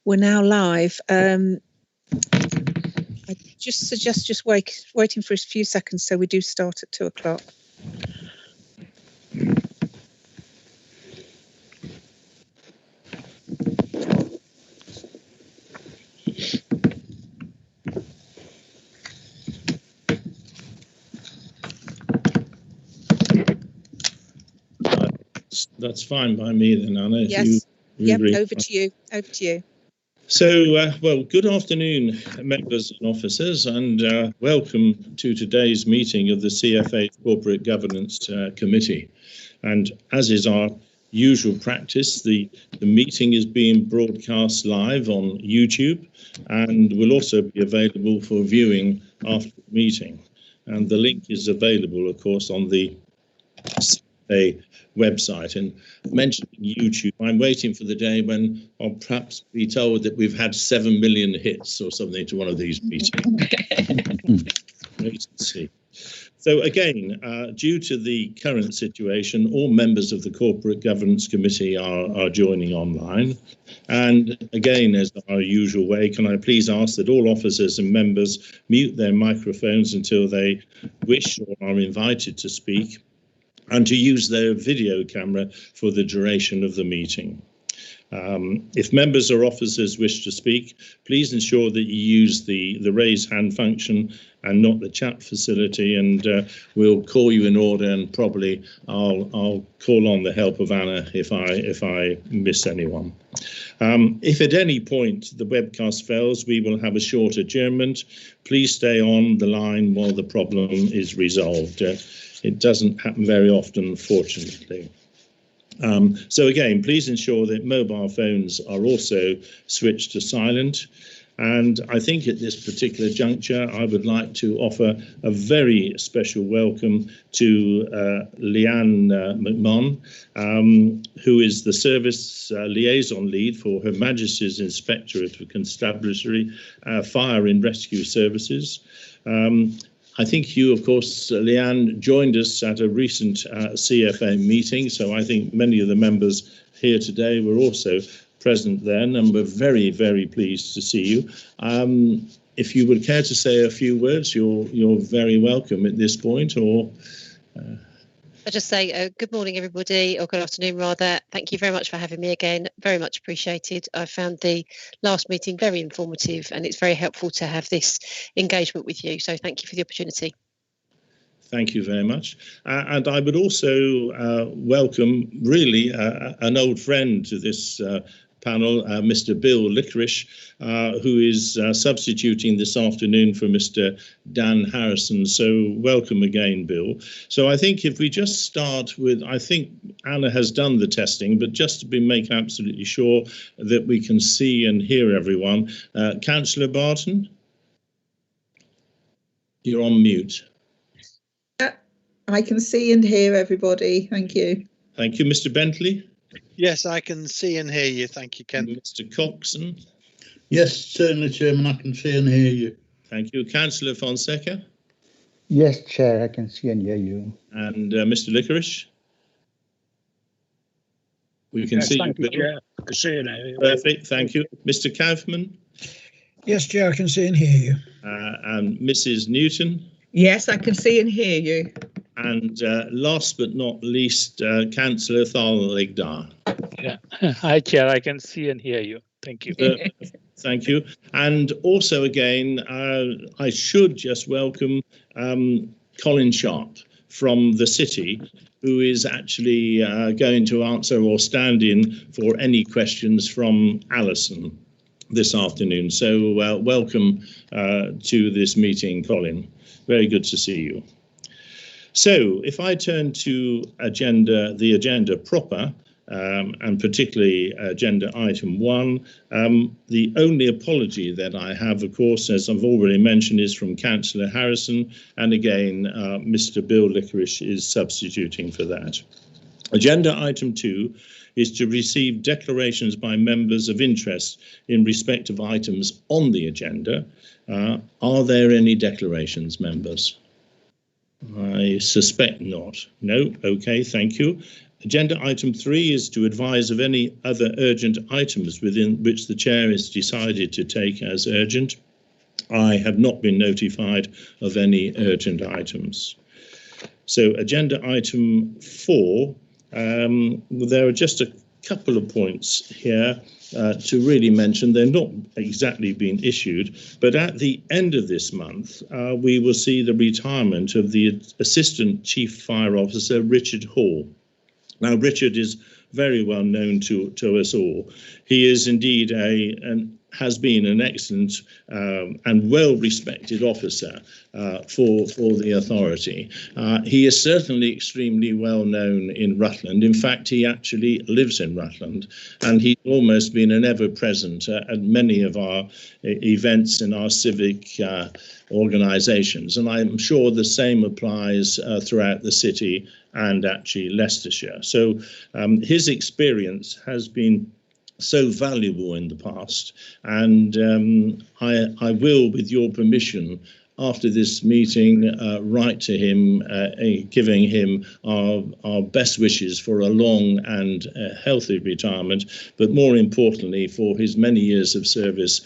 We're now live. I just suggest waiting for a few seconds so we do start at 2 o'clock. That's fine by me then, Anna. Yes. Yep, agree. over to you. Over to you. So, well, good afternoon, members and officers, and welcome to today's meeting of the CFA Corporate Governance Committee. And as is our usual practice, the meeting is being broadcast live on YouTube and will also be available for viewing after the meeting. And the link is available, of course, on the CFA website. And mentioning YouTube, I'm waiting for the day when I'll perhaps be told that we've had 7 million hits or something to one of these meetings. Wait and see. So again, due to the current situation, all members of the Corporate Governance Committee are joining online. And again, as our usual way, can I please ask that all officers and members mute their microphones until they wish or are invited to speak, and to use their video camera for the duration of the meeting. If members or officers wish to speak, please ensure that you use the raise hand function and not the chat facility, and we'll call you in order, and probably I'll call on the help of Anna if I miss anyone. If at any point the webcast fails, we will have a short adjournment. Please stay on the line while the problem is resolved. It doesn't happen very often, fortunately. So again, please ensure that mobile phones are also switched to silent. And I think at this particular juncture, I would like to offer a very special welcome to Leanne McMahon, who is the Service Liaison Lead for Her Majesty's Inspectorate of Constabulary Fire and Rescue Services. I think you, of course, Leanne, joined us at a recent CFA meeting, so I think many of the members here today were also present then, and we're very, very pleased to see you. If you would care to say a few words, you're very welcome at this point, or... I'll just say good morning, everybody, or good afternoon, rather. Thank you very much for having me again. Very much appreciated. I found the last meeting very informative, and it's very helpful to have this engagement with you. So thank you for the opportunity. Thank you very much. And I would also welcome, really, an old friend to this panel, Mr. Bill Licorice, who is substituting this afternoon for Mr. Dan Harrison. So welcome again, Bill. So I think if we just start with, I think Anna has done the testing, but just to make absolutely sure that we can see and hear everyone. Councillor Barton, you're on mute. I can see and hear everybody. Thank you. Thank you. Mr. Bentley? Yes, I can see and hear you. Thank you, Ken. Mr. Coxon? Yes, certainly, Chairman. I can see and hear you. Thank you. Councillor Fonseca? Yes, Chair, I can see and hear you. And Mr. Licorice? We can see thank you. Chair. I can see and hear you. Perfect. Thank you. Mr. Kaufman? Yes, Chair, I can see and hear you. And Mrs. Newton? Yes, I can see and hear you. And last but not least, Councillor Tharligdar. Yeah. Hi, Chair. I can see and hear you. Thank you. Thank you. And also, again, I should just welcome Colin Sharp from the City, who is actually going to answer or stand in for any questions from Alison this afternoon. So welcome to this meeting, Colin. Very good to see you. So if I turn to the agenda proper, and particularly agenda item 1, the only apology that I have, of course, as I've already mentioned, is from Councillor Harrison, and again, Mr. Bill Licorice is substituting for that. Agenda item 2 is to receive declarations by members of interest in respect of items on the agenda. Are there any declarations, members? I suspect not. No. Okay, thank you. Agenda item 3 is to advise of any other urgent items within which the chair has decided to take as urgent. I have not been notified of any urgent items. So agenda item 4, there are just a couple of points here to really mention. They're not exactly being issued, but at the end of this month, we will see the retirement of the Assistant Chief Fire Officer, Richard Hall. Now, Richard is very well known to us all. He is indeed has been an excellent and well-respected officer for the authority. He is certainly extremely well known in Rutland. In fact, he actually lives in Rutland, and he's almost been an ever-present at many of our events in our civic organisations. And I'm sure the same applies throughout the city and actually Leicestershire. So his experience has been so valuable in the past, and I will, with your permission, after this meeting, write to him, giving him our best wishes for a long and healthy retirement, but more importantly for his many years of service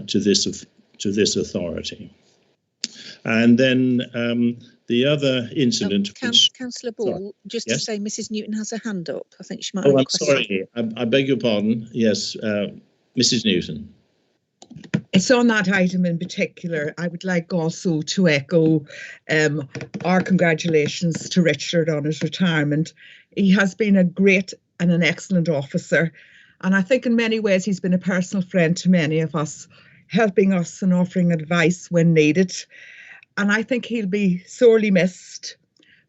to this authority. And then the other incident. Councillor Ball, just yes? to say, Mrs. Newton has her hand up. I think she might Oh, have a I'm question. sorry. I beg your pardon. Yes, Mrs. Newton. It's on that item in particular. I would like also to echo our congratulations to Richard on his retirement. He has been a great and an excellent officer, and I think in many ways he's been a personal friend to many of us, helping us and offering advice when needed. And I think he'll be sorely missed,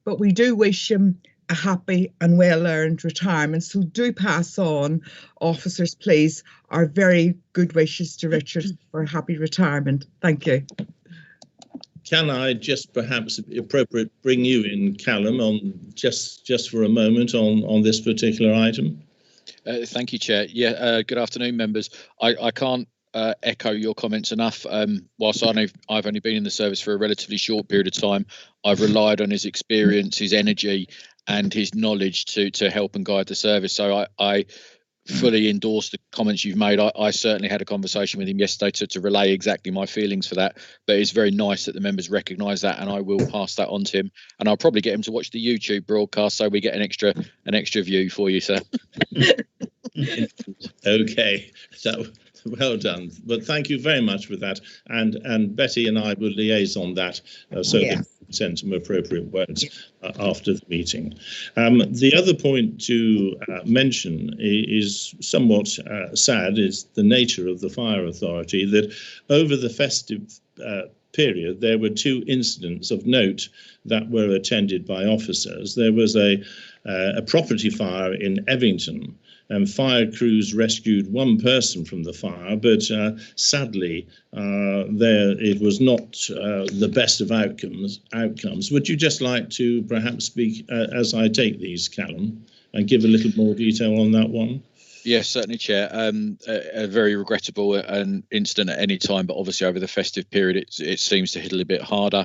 but we do wish him a happy and well-earned retirement. So do pass on, officers, please, our very good wishes to Richard for a happy retirement. Thank you. Can I just perhaps appropriate bring you in, Callum, on just for a moment on this particular item? Thank you, Chair. Yeah, good afternoon, members. I can't echo your comments enough. Whilst I've only been in the service for a relatively short period of time, I've relied on his experience, his energy and his knowledge to help and guide the service. So I fully endorse the comments you've made. I certainly had a conversation with him yesterday to relay exactly my feelings for that, but it's very nice that the members recognise that, and I will pass that on to him, and I'll probably get him to watch the YouTube broadcast so we get an extra view for you, sir. Okay, so well done. But thank you very much for that, and Betty and I will liaise on that so that we can send some appropriate words after the meeting. The other point to mention is somewhat sad, is the nature of the fire authority, that over the festive period there were 2 incidents of note that were attended by officers. There was a property fire in Evington, and fire crews rescued 1 person from the fire, but sadly, it was not the best of outcomes. Would you just like to perhaps speak as I take these, Callum, and give a little more detail on that one? Yes, certainly, Chair. A very regrettable incident at any time, but obviously over the festive period, it seems to hit a little bit harder.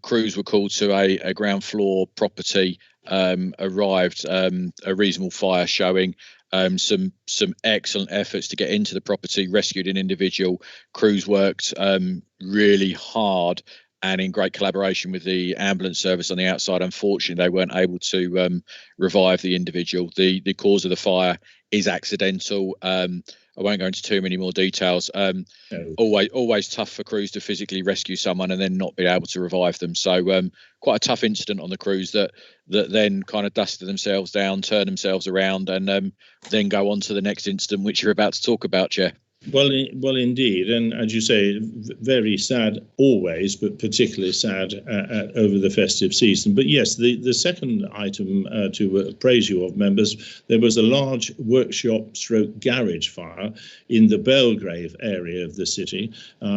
Crews were called to a ground floor property, arrived, a reasonable fire showing, some excellent efforts to get into the property, rescued an individual. Crews worked really hard and in great collaboration with the ambulance service on the outside. Unfortunately, they weren't able to revive the individual. The cause of the fire is accidental. I won't go into too many more details. Always tough for crews to physically rescue someone and then not be able to revive them. So quite a tough incident on the crews that then kind of dusted themselves down, turned themselves around, and then go on to the next incident, which you're about to talk about, Chair. Well, indeed, and as you say, very sad always, but particularly sad over the festive season. But yes, the second item to praise you of, members, there was a large workshop/garage fire in the Belgrave area of the city.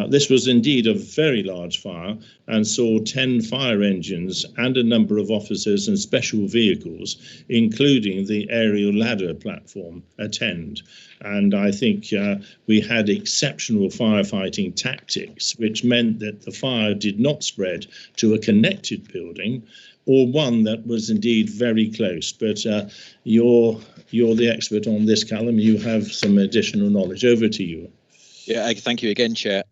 This was indeed a very large fire and saw 10 fire engines and a number of officers and special vehicles, including the aerial ladder platform, attend. And I think we had exceptional firefighting tactics, which meant that the fire did not spread to a connected building or one that was indeed very close. But you're the expert on this, Callum. You have some additional knowledge. Over to you. Yeah, thank you again, Chair.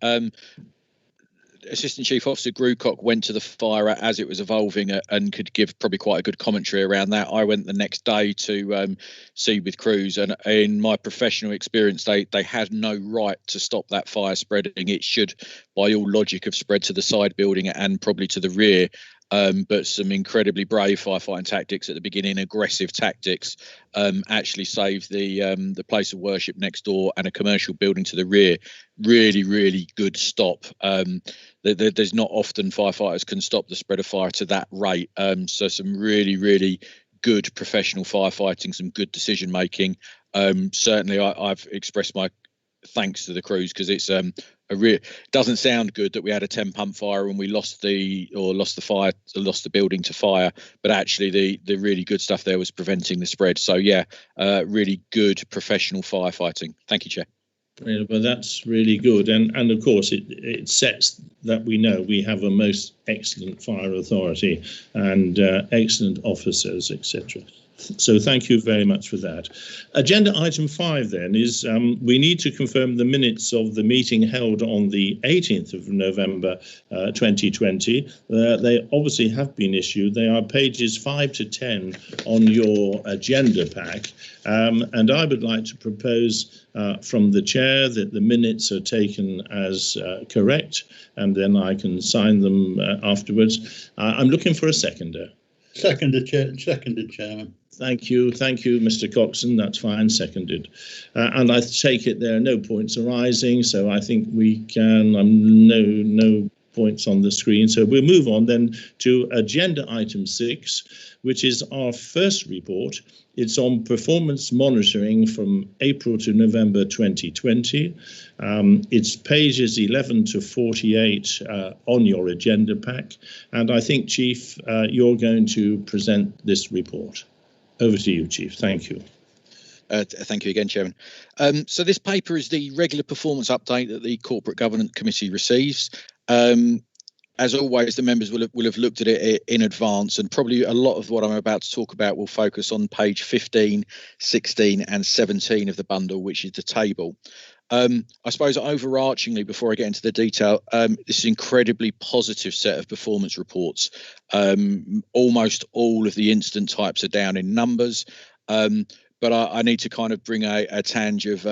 Assistant Chief Officer Grucock went to the fire as it was evolving and could give probably quite a good commentary around that. I went the next day to see with crews, and in my professional experience, they had no right to stop that fire spreading. It should, by all logic, have spread to the side building and probably to the rear. But some incredibly brave firefighting tactics at the beginning, aggressive tactics, actually saved the place of worship next door and a commercial building to the rear. Really, really good stop. There's not often firefighters can stop the spread of fire to that rate. So some really, really good professional firefighting, some good decision making. Certainly, I've expressed my thanks to the crews, because it's it doesn't sound good that we had a 10 pump fire and we lost the building to fire, but actually the really good stuff there was preventing the spread. So yeah, really good professional firefighting. Thank you, Chair. Yeah, well, that's really good, and of course it sets that we know we have a most excellent fire authority and excellent officers, etc. So thank you very much for that. Agenda item 5 then is we need to confirm the minutes of the meeting held on the 18th of November 2020. They obviously have been issued. They are pages 5 to 10 on your agenda pack. And I would like to propose from the chair that the minutes are taken as correct, and then I can sign them afterwards. I'm looking for a seconder. Seconded, Chairman. Thank you, Mr. Coxon. That's fine, seconded. And I take it there are no points arising, so I think we can. No points on the screen. So we'll move on then to agenda item 6, which is our first report. It's on performance monitoring from April to November 2020. It's pages 11 to 48 on your agenda pack. And I think, Chief, you're going to present this report. Over to you, Chief. Thank you. Thank you again, Chairman. So this paper is the regular performance update that the Corporate Governance Committee receives. As always, the members will have looked at it in advance, and probably a lot of what I'm about to talk about will focus on page 15, 16 and 17 of the bundle, which is the table. I suppose overarchingly, before I get into the detail, this is an incredibly positive set of performance reports. Almost all of the incident types are down in numbers, but I need to kind of bring a tinge of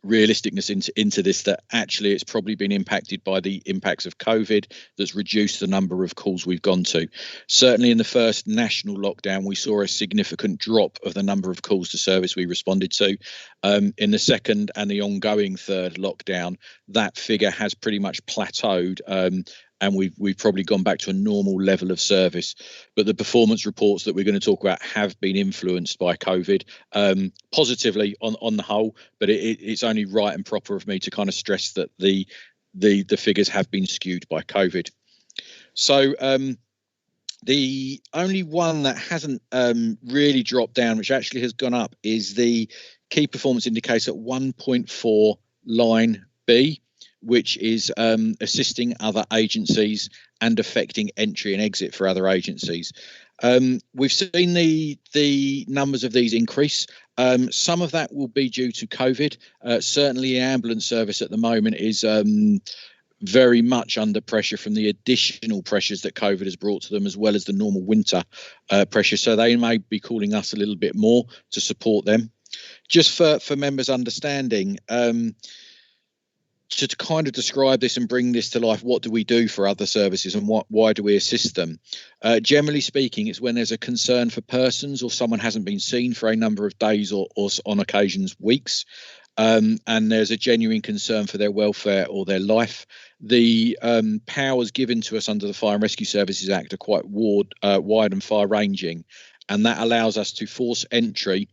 realisticness into this, that actually it's probably been impacted by the impacts of COVID that's reduced the number of calls we've gone to. Certainly in the first national lockdown, we saw a significant drop of the number of calls to service we responded to. In the second and the ongoing third lockdown, that figure has pretty much plateaued, and we've probably gone back to a normal level of service. But the performance reports that we're going to talk about have been influenced by COVID, positively on the whole, but it's only right and proper of me to kind of stress that the figures have been skewed by COVID. So the only one that hasn't really dropped down, which actually has gone up, is the key performance indicator 1.4 line B, which is assisting other agencies and affecting entry and exit for other agencies. We've seen the numbers of these increase. Some of that will be due to COVID. Certainly the ambulance service at the moment is very much under pressure from the additional pressures that COVID has brought to them, as well as the normal winter pressure. So they may be calling us a little bit more to support them. Just for members' understanding, to kind of describe this and bring this to life, what do we do for other services and why do we assist them? Generally speaking, it's when there's a concern for persons or someone hasn't been seen for a number of days or on occasions weeks, and there's a genuine concern for their welfare or their life. The powers given to us under the Fire and Rescue Services Act are quite wide and far-ranging, and that allows us to force entry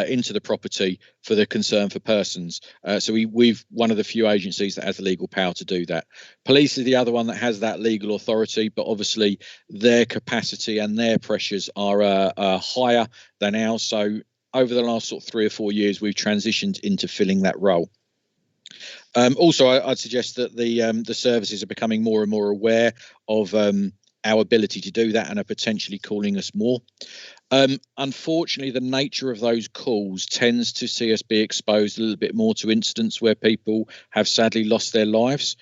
into the property for the concern for persons. So we've one of the few agencies that has the legal power to do that. Police is the other one that has that legal authority, but obviously their capacity and their pressures are higher than ours. So over the last sort of 3 or 4 years, we've transitioned into filling that role. Also, I'd suggest that the services are becoming more and more aware of our ability to do that and are potentially calling us more. Unfortunately, the nature of those calls tends to see us be exposed a little bit more to incidents where people have sadly lost their lives.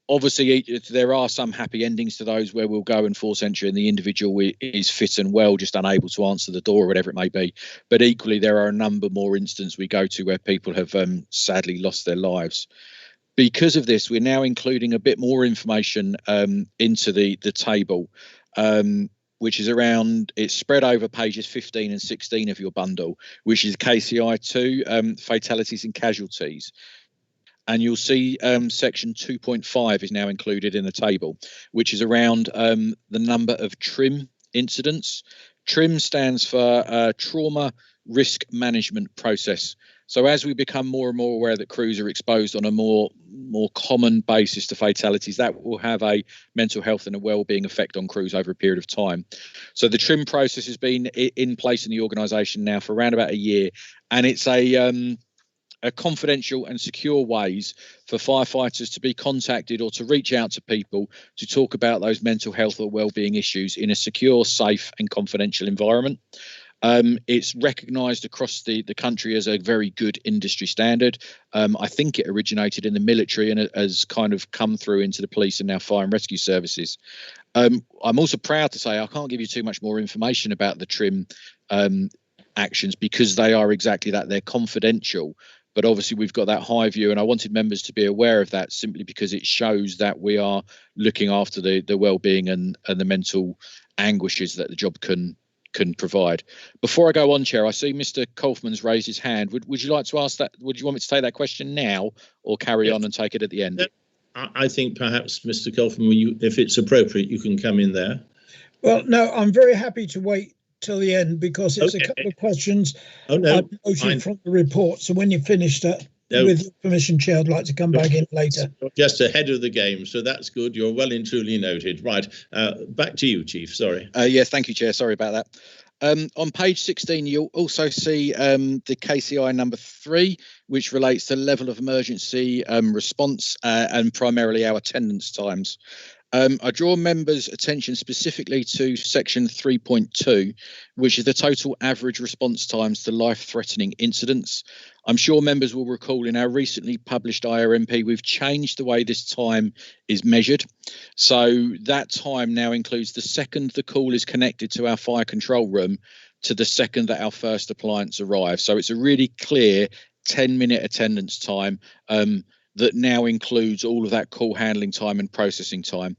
Obviously, there are some happy endings to those where we'll go and force entry and the individual is fit and well, just unable to answer the door or whatever it may be. But equally, there are a number more instances we go to where people have sadly lost their lives. Because of this, we're now including a bit more information into the table, which is it's spread over pages 15 and 16 of your bundle, which is KCI 2, fatalities and casualties. And you'll see section 2.5 is now included in the table, which is around the number of TRIM incidents. TRIM stands for Trauma Risk Management Process. So as we become more and more aware that crews are exposed on a more common basis to fatalities, that will have a mental health and a well-being effect on crews over a period of time. So the TRIM process has been in place in the organisation now for around about a year, and it's a confidential and secure ways for firefighters to be contacted or to reach out to people to talk about those mental health or well-being issues in a secure, safe and confidential environment. It's recognised across the country as a very good industry standard. I think it originated in the military and has kind of come through into the police and now fire and rescue services. I'm also proud to say I can't give you too much more information about the TRIM actions because they are exactly that. They're confidential. But obviously, we've got that high view, and I wanted members to be aware of that simply because it shows that we are looking after the well-being and the mental anguishes that the job can provide. Before I go on, Chair, I see Mr. Kaufman's raised his hand. Would you like to ask that? Would you want me to take that question now or carry on and take it at the end? I think perhaps, Mr. Kaufman, if it's appropriate, you can come in there. Well, no, I'm very happy to wait till the end because it's a couple of questions I've noted from the report. So when you finish that, with your permission, Chair, I'd like to come back in later. Just ahead of the game, so that's good. You're well and truly noted. Right, back to you, Chief. Sorry. Yeah, thank you, Chair. Sorry about that. On page 16, you'll also see the KCI number 3, which relates to level of emergency response and primarily our attendance times. I draw members' attention specifically to section 3.2, which is the total average response times to life-threatening incidents. I'm sure members will recall in our recently published IRMP, we've changed the way this time is measured. So that time now includes the second the call is connected to our fire control room to the second that our first appliance arrives. So it's a really clear 10-minute attendance time that now includes all of that call handling time and processing time.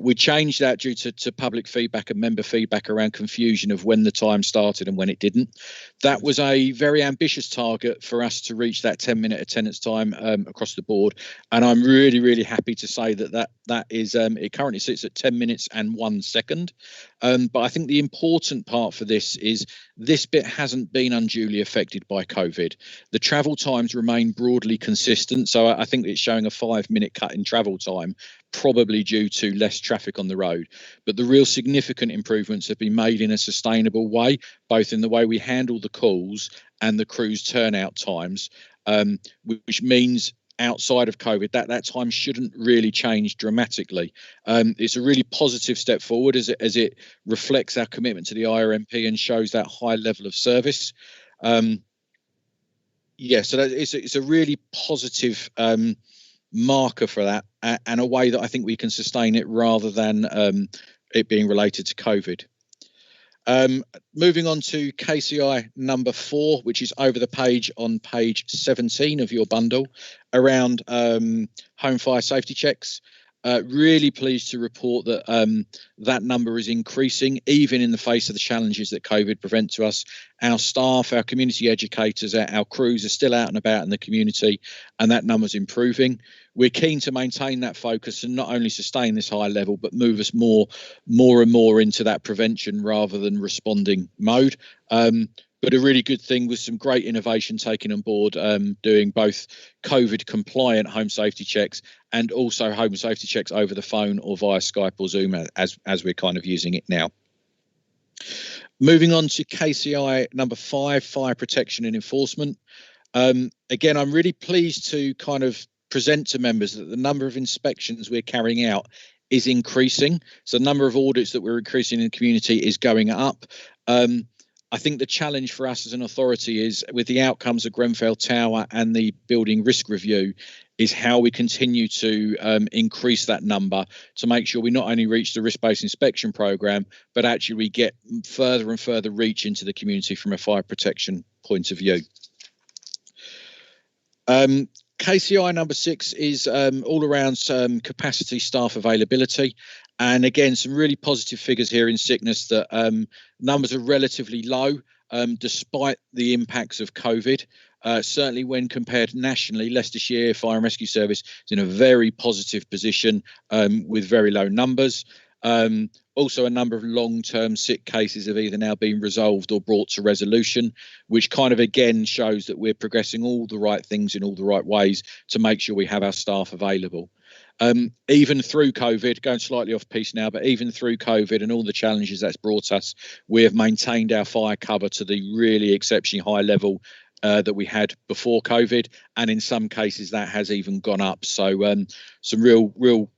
We changed that due to public feedback and member feedback around confusion of when the time started and when it didn't. That was a very ambitious target for us to reach that 10-minute attendance time across the board. And I'm really, really happy to say that is, it currently sits at 10 minutes and 1 second. But I think the important part for this is this bit hasn't been unduly affected by COVID. The travel times remain broadly consistent. So I think it's showing a 5-minute cut in travel time, probably due to less traffic on the road. But the real significant improvements have been made in a sustainable way, both in the way we handle the calls and the crew's turnout times, which means outside of COVID, that time shouldn't really change dramatically. It's a really positive step forward as it reflects our commitment to the IRMP and shows that high level of service. So it's a really positive marker for that and a way that I think we can sustain it rather than it being related to COVID. Moving on to KCI number 4, which is over the page on page 17 of your bundle around home fire safety checks. Really pleased to report that that number is increasing, even in the face of the challenges that COVID present to us. Our staff, our community educators, our crews are still out and about in the community, and that number's improving. We're keen to maintain that focus and not only sustain this high level, but move us more and more into that prevention rather than responding mode. But a really good thing with some great innovation taken on board, doing both COVID compliant home safety checks and also home safety checks over the phone or via Skype or Zoom as we're kind of using it now. Moving on to KCI number 5, fire protection and enforcement. Again, I'm really pleased to kind of present to members that the number of inspections we're carrying out is increasing. So the number of audits that we're increasing in the community is going up. I think the challenge for us as an authority is, with the outcomes of Grenfell Tower and the building risk review, is how we continue to increase that number to make sure we not only reach the risk-based inspection programme, but actually we get further and further reach into the community from a fire protection point of view. KCI number 6 is all around capacity, staff availability. And again, some really positive figures here in sickness, that numbers are relatively low despite the impacts of COVID. Certainly when compared nationally, Leicestershire Fire and Rescue Service is in a very positive position with very low numbers. Also, a number of long-term sick cases have either now been resolved or brought to resolution, which kind of again shows that we're progressing all the right things in all the right ways to make sure we have our staff available. Even through COVID, going slightly off piece now, but even through COVID and all the challenges that's brought us, we have maintained our fire cover to the really exceptionally high level that we had before COVID, and in some cases that has even gone up. So some real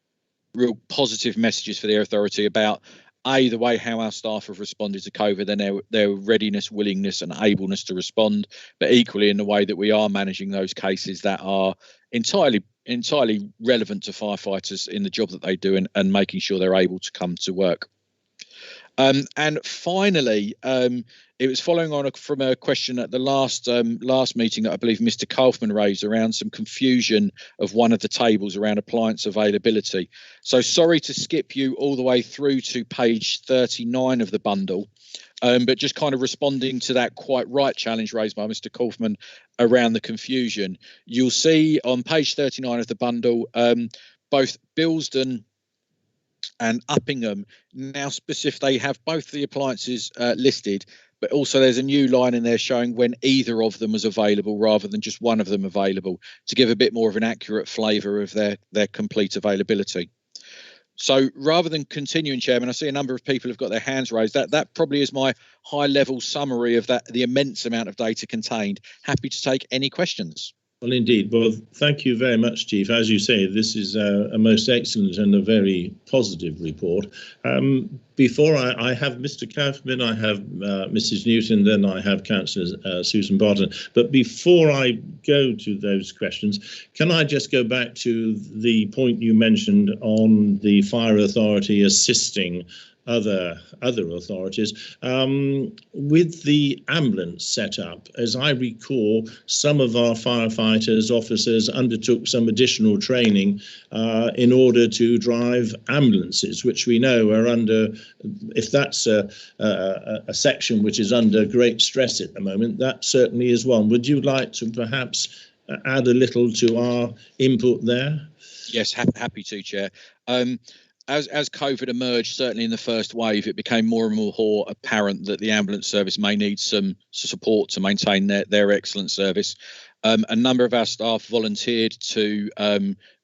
positive messages for the authority about the way how our staff have responded to COVID and their readiness, willingness and ableness to respond, but equally in the way that we are managing those cases that are entirely relevant to firefighters in the job that they do, and making sure they're able to come to work. And finally, it was following on from a question at the last meeting that I believe Mr. Kaufman raised around some confusion of one of the tables around appliance availability. So sorry to skip you all the way through to page 39 of the bundle, but just kind of responding to that quite right challenge raised by Mr. Kaufman around the confusion. You'll see on page 39 of the bundle, both Bilston and Uppingham now they have both the appliances listed, but also there's a new line in there showing when either of them was available rather than just one of them available, to give a bit more of an accurate flavour of their complete availability. So rather than continuing, Chairman, I see a number of people have got their hands raised. That probably is my high-level summary of the immense amount of data contained. Happy to take any questions. Well, indeed. Well, thank you very much, Chief. As you say, this is a most excellent and a very positive report. Before I have Mr. Kaufman, I have Mrs. Newton, then I have Councillor Susan Barton. But before I go to those questions, can I just go back to the point you mentioned on the Fire Authority assisting other authorities with the ambulance setup? As I recall, some of our firefighters officers undertook some additional training in order to drive ambulances, which we know are under, if that's a section which is under great stress at the moment, that certainly is one. Would you like to perhaps add a little to our input there? Yes, happy to, Chair. As COVID emerged, certainly in the first wave, it became more and more apparent that the ambulance service may need some support to maintain their excellent service. A number of our staff volunteered to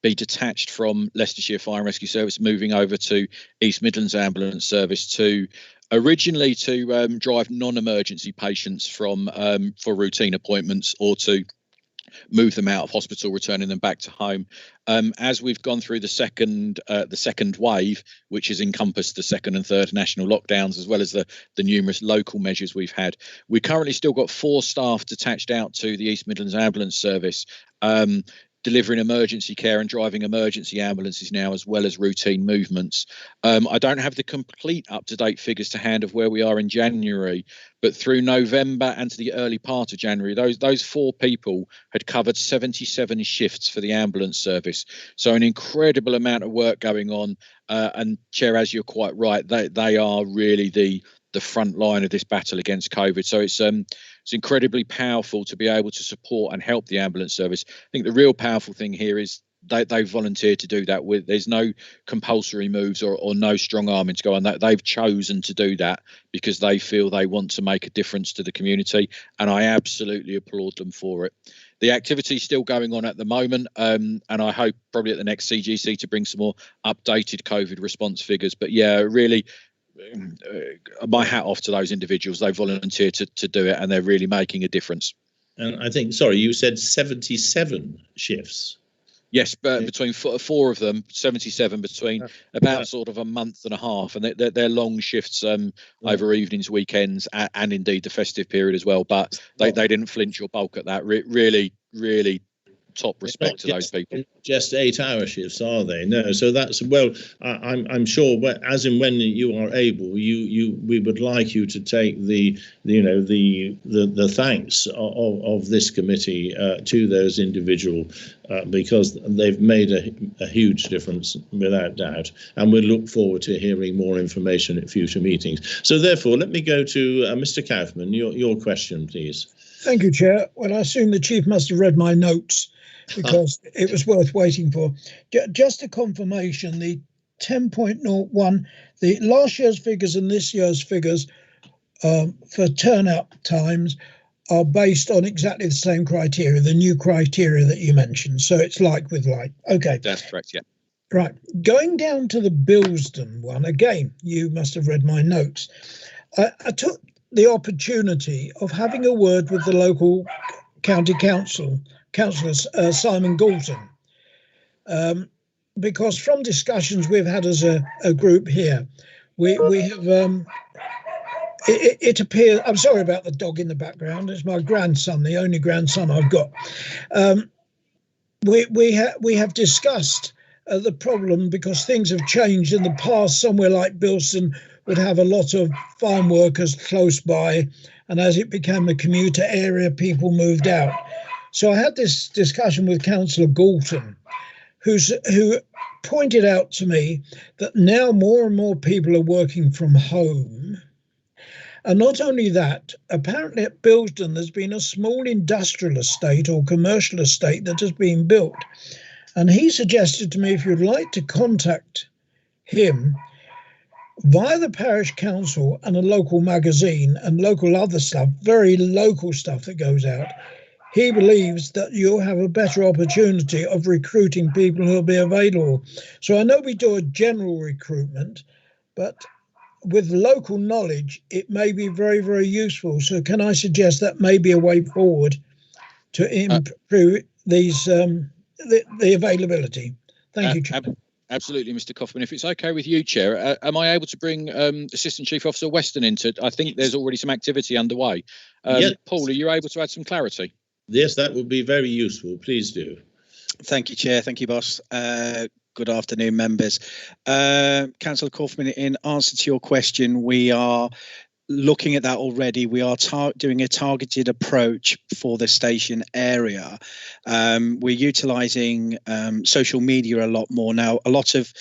be detached from Leicestershire Fire and Rescue Service, moving over to East Midlands Ambulance Service to drive non-emergency patients for routine appointments, or to move them out of hospital, returning them back to home. As we've gone through the second wave, which has encompassed the second and third national lockdowns, as well as the numerous local measures we've had, we currently still got 4 staff detached out to the East Midlands Ambulance Service, delivering emergency care and driving emergency ambulances now, as well as routine movements. I don't have the complete up-to-date figures to hand of where we are in January, but through November and to the early part of January, those 4 people had covered 77 shifts for the ambulance service. So an incredible amount of work going on. And Chair, as you're quite right, they are really the front line of this battle against COVID. So it's incredibly powerful to be able to support and help the ambulance service. I think the real powerful thing here is they volunteered to do that. There's no compulsory moves or no strong arming to go on. That they've chosen to do that because they feel they want to make a difference to the community, and I absolutely applaud them for it. The activity is still going on at the moment, and I hope probably at the next CGC to bring some more updated COVID response figures. But yeah, really, my hat off to those individuals. They volunteered to do it, and they're really making a difference. And I think, sorry, you said 77 shifts. Yes, but between four of them, 77 between about sort of a month and a half, and they're long shifts over evenings, weekends, and indeed the festive period as well. But they didn't flinch or balk at that. Really top respect to those people. Just 8-hour shifts, are they? No. So that's I'm sure. As and when you are able, we would like you to take the thanks of this committee to those individual because they've made a huge difference without doubt, and we look forward to hearing more information at future meetings. So therefore, let me go to Mr. Kaufman. Your question, please. Thank you, Chair. Well, I assume the Chief must have read my notes because it was worth waiting for. Just a confirmation, the 10.01, the last year's figures and this year's figures for turnout times are based on exactly the same criteria, the new criteria that you mentioned. So it's like with like. Okay. That's correct, yeah. Right. Going down to the Bilston one, again, you must have read my notes. I took the opportunity of having a word with the local county councillor, Simon Galton, because from discussions we've had as a group here, we have it appears, I'm sorry about the dog in the background, it's my grandson, the only grandson I've got. We have discussed the problem because things have changed. In the past, somewhere like Bilston would have a lot of farm workers close by, and as it became a commuter area, people moved out. So I had this discussion with Councillor Galton, who pointed out to me that now more and more people are working from home. And not only that, apparently at Bilston there's been a small industrial estate or commercial estate that has been built. And he suggested to me, if you'd like to contact him via the parish council and a local magazine and local other stuff, very local stuff that goes out, he believes that you'll have a better opportunity of recruiting people who'll be available. So I know we do a general recruitment, but with local knowledge, it may be very, very useful. So can I suggest that may be a way forward to improve these the availability? Thank you, Chair. Absolutely, Mr. Kaufman. If it's okay with you, Chair, am I able to bring Assistant Chief Officer Weston into? I think there's already some activity underway. Yes. Paul, are you able to add some clarity? Yes, that would be very useful. Please do. Thank you, Chair. Thank you, boss. Good afternoon, members. Councillor Kaufman, in answer to your question, we are looking at that already. We are doing a targeted approach for the station area. We're utilising social media a lot more now. A lot of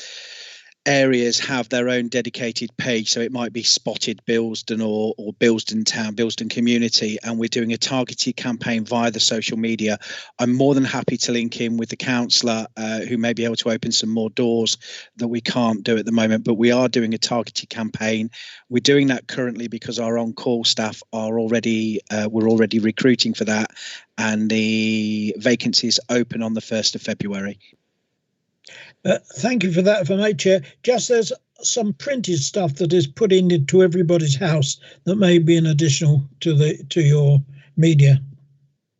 areas have their own dedicated page, so it might be Spotted Bilston or Bilston Town, Bilston Community, and we're doing a targeted campaign via the social media. I'm more than happy to link in with the councillor who may be able to open some more doors that we can't do at the moment, but we are doing a targeted campaign. We're doing that currently because our on-call staff are already we're already recruiting for that, and the vacancies open on the 1st of February. Thank you for that, if I may, Chair. Just there's some printed stuff that is put into everybody's house that may be an additional to your media.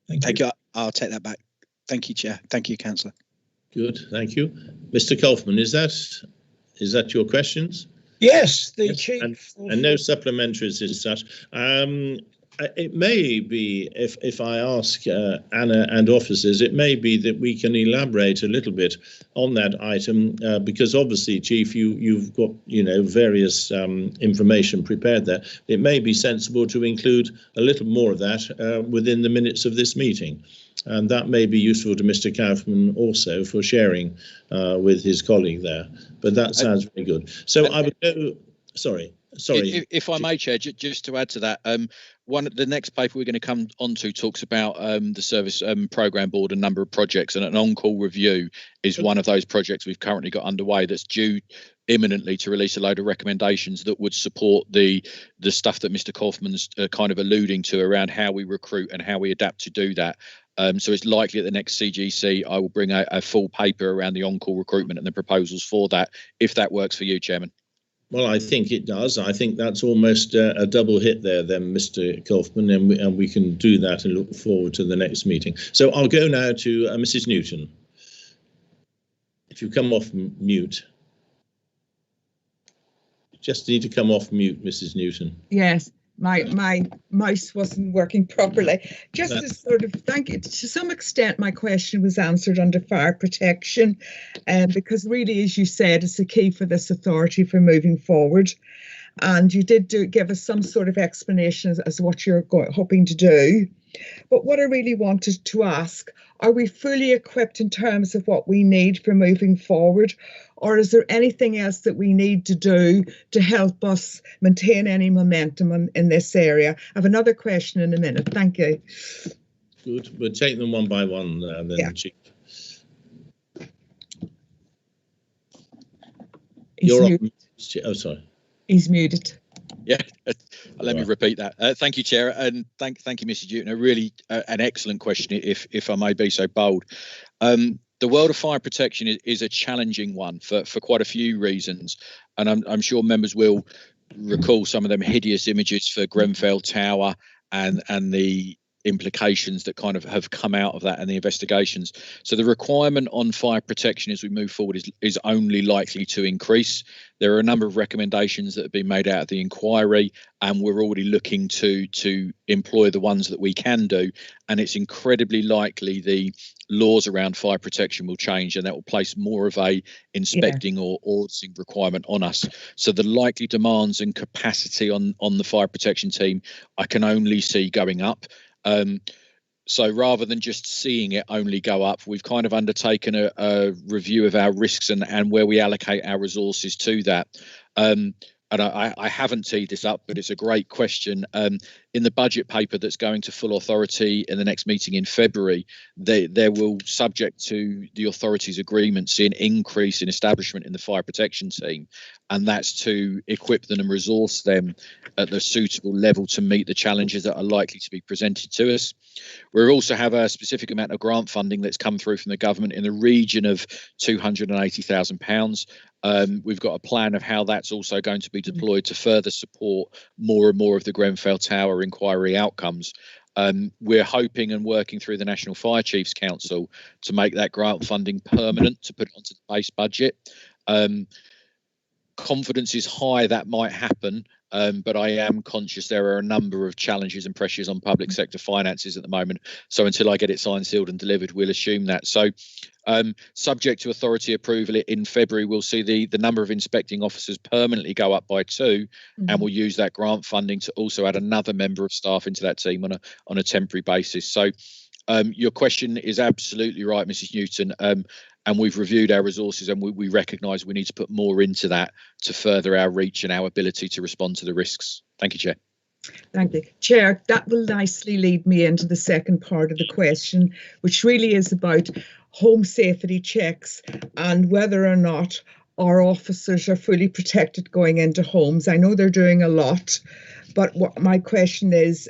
Thank you. I'll take that back. Thank you, Chair. Thank you, Councillor. Good, thank you. Mr. Kaufman, is that your questions? Yes, the Chief. And no supplementaries as such. It may be, if I ask Anna and officers, it may be that we can elaborate a little bit on that item because obviously, Chief, you've got various information prepared there. It may be sensible to include a little more of that within the minutes of this meeting, and that may be useful to Mr. Kaufman also for sharing with his colleague there. But that sounds very good. So I would go. Sorry. If I may, Chair, just to add to that, the next paper we're going to come on to talks about the service programme board and number of projects, and an on-call review is one of those projects we've currently got underway that's due imminently to release a load of recommendations that would support the stuff that Mr. Kaufman's kind of alluding to around how we recruit and how we adapt to do that. So it's likely at the next CGC I will bring a full paper around the on-call recruitment and the proposals for that, if that works for you, Chairman. Well, I think it does. I think that's almost a double hit there then, Mr. Kaufman, and we can do that and look forward to the next meeting. So I'll go now to Mrs. Newton. if you come off mute. Just need to come off mute, Mrs. Newton. Yes, my mouse wasn't working properly. Just to sort of thank you. To some extent, my question was answered under fire protection, because really, as you said, it's the key for this authority for moving forward. And you did give us some sort of explanation as what you're hoping to do. But what I really wanted to ask, are we fully equipped in terms of what we need for moving forward? Or is there anything else that we need to do to help us maintain any momentum in this area? I have another question in a minute. Thank you. Good. We'll take them one by one then, yeah. Chief. You're on. Oh, sorry. He's muted. Yeah, let me repeat that. Thank you, Chair, and thank you, Mrs. Newton. A really an excellent question, if I may be so bold. The world of fire protection is a challenging one for quite a few reasons, and I'm sure members will recall some of them hideous images for Grenfell Tower and the implications that kind of have come out of that and the investigations. So the requirement on fire protection as we move forward is only likely to increase. There are a number of recommendations that have been made out of the inquiry, and we're already looking to employ the ones that we can do. And it's incredibly likely the laws around fire protection will change, and that will place more of a inspecting or auditing requirement on us. So the likely demands and capacity on the fire protection team, I can only see going up. So rather than just seeing it only go up, we've kind of undertaken a review of our risks and where we allocate our resources to that. And I haven't teed this up, but it's a great question. In the budget paper that's going to full authority in the next meeting in February, there will, subject to the authority's agreement, see an increase in establishment in the fire protection team. And that's to equip them and resource them at the suitable level to meet the challenges that are likely to be presented to us. We also have a specific amount of grant funding that's come through from the government in the region of £280,000. We've got a plan of how that's also going to be deployed to further support more and more of the Grenfell Tower inquiry outcomes. We're hoping and working through the National Fire Chiefs Council to make that grant funding permanent, to put it onto the base budget. Confidence is high that might happen, but I am conscious there are a number of challenges and pressures on public sector finances at the moment. So until I get it signed, sealed and delivered, we'll assume that. So subject to authority approval in February, we'll see the number of inspecting officers permanently go up by 2, and we'll use that grant funding to also add another member of staff into that team on a temporary basis. So your question is absolutely right, Mrs. Newton. And we've reviewed our resources, and we recognise we need to put more into that to further our reach and our ability to respond to the risks. Thank you, Chair. Thank you. Chair, that will nicely lead me into the second part of the question, which really is about home safety checks and whether or not our officers are fully protected going into homes. I know they're doing a lot, but what my question is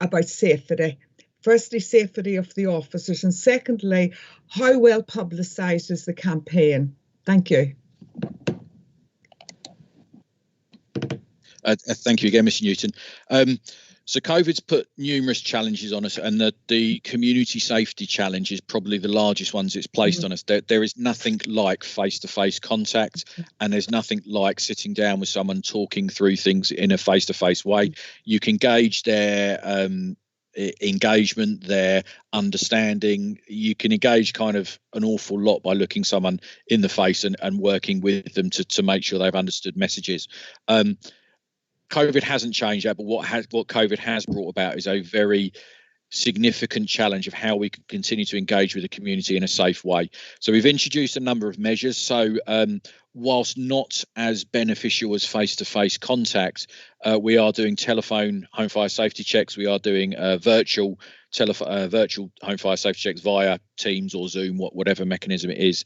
about safety. Firstly, safety of the officers, and secondly, how well publicised is the campaign? Thank you. Thank you again, Mr. Newton. So COVID's put numerous challenges on us, and the community safety challenge is probably the largest ones it's placed on us. There is nothing like face-to-face contact, and there's nothing like sitting down with someone talking through things in a face-to-face way. You can gauge their engagement, their understanding. You can engage kind of an awful lot by looking someone in the face and working with them to make sure they've understood messages. COVID hasn't changed that, but what COVID has brought about is a very significant challenge of how we can continue to engage with the community in a safe way. So we've introduced a number of measures. So whilst not as beneficial as face-to-face contact, we are doing telephone home fire safety checks. We are doing virtual home fire safety checks via Teams or Zoom, whatever mechanism it is.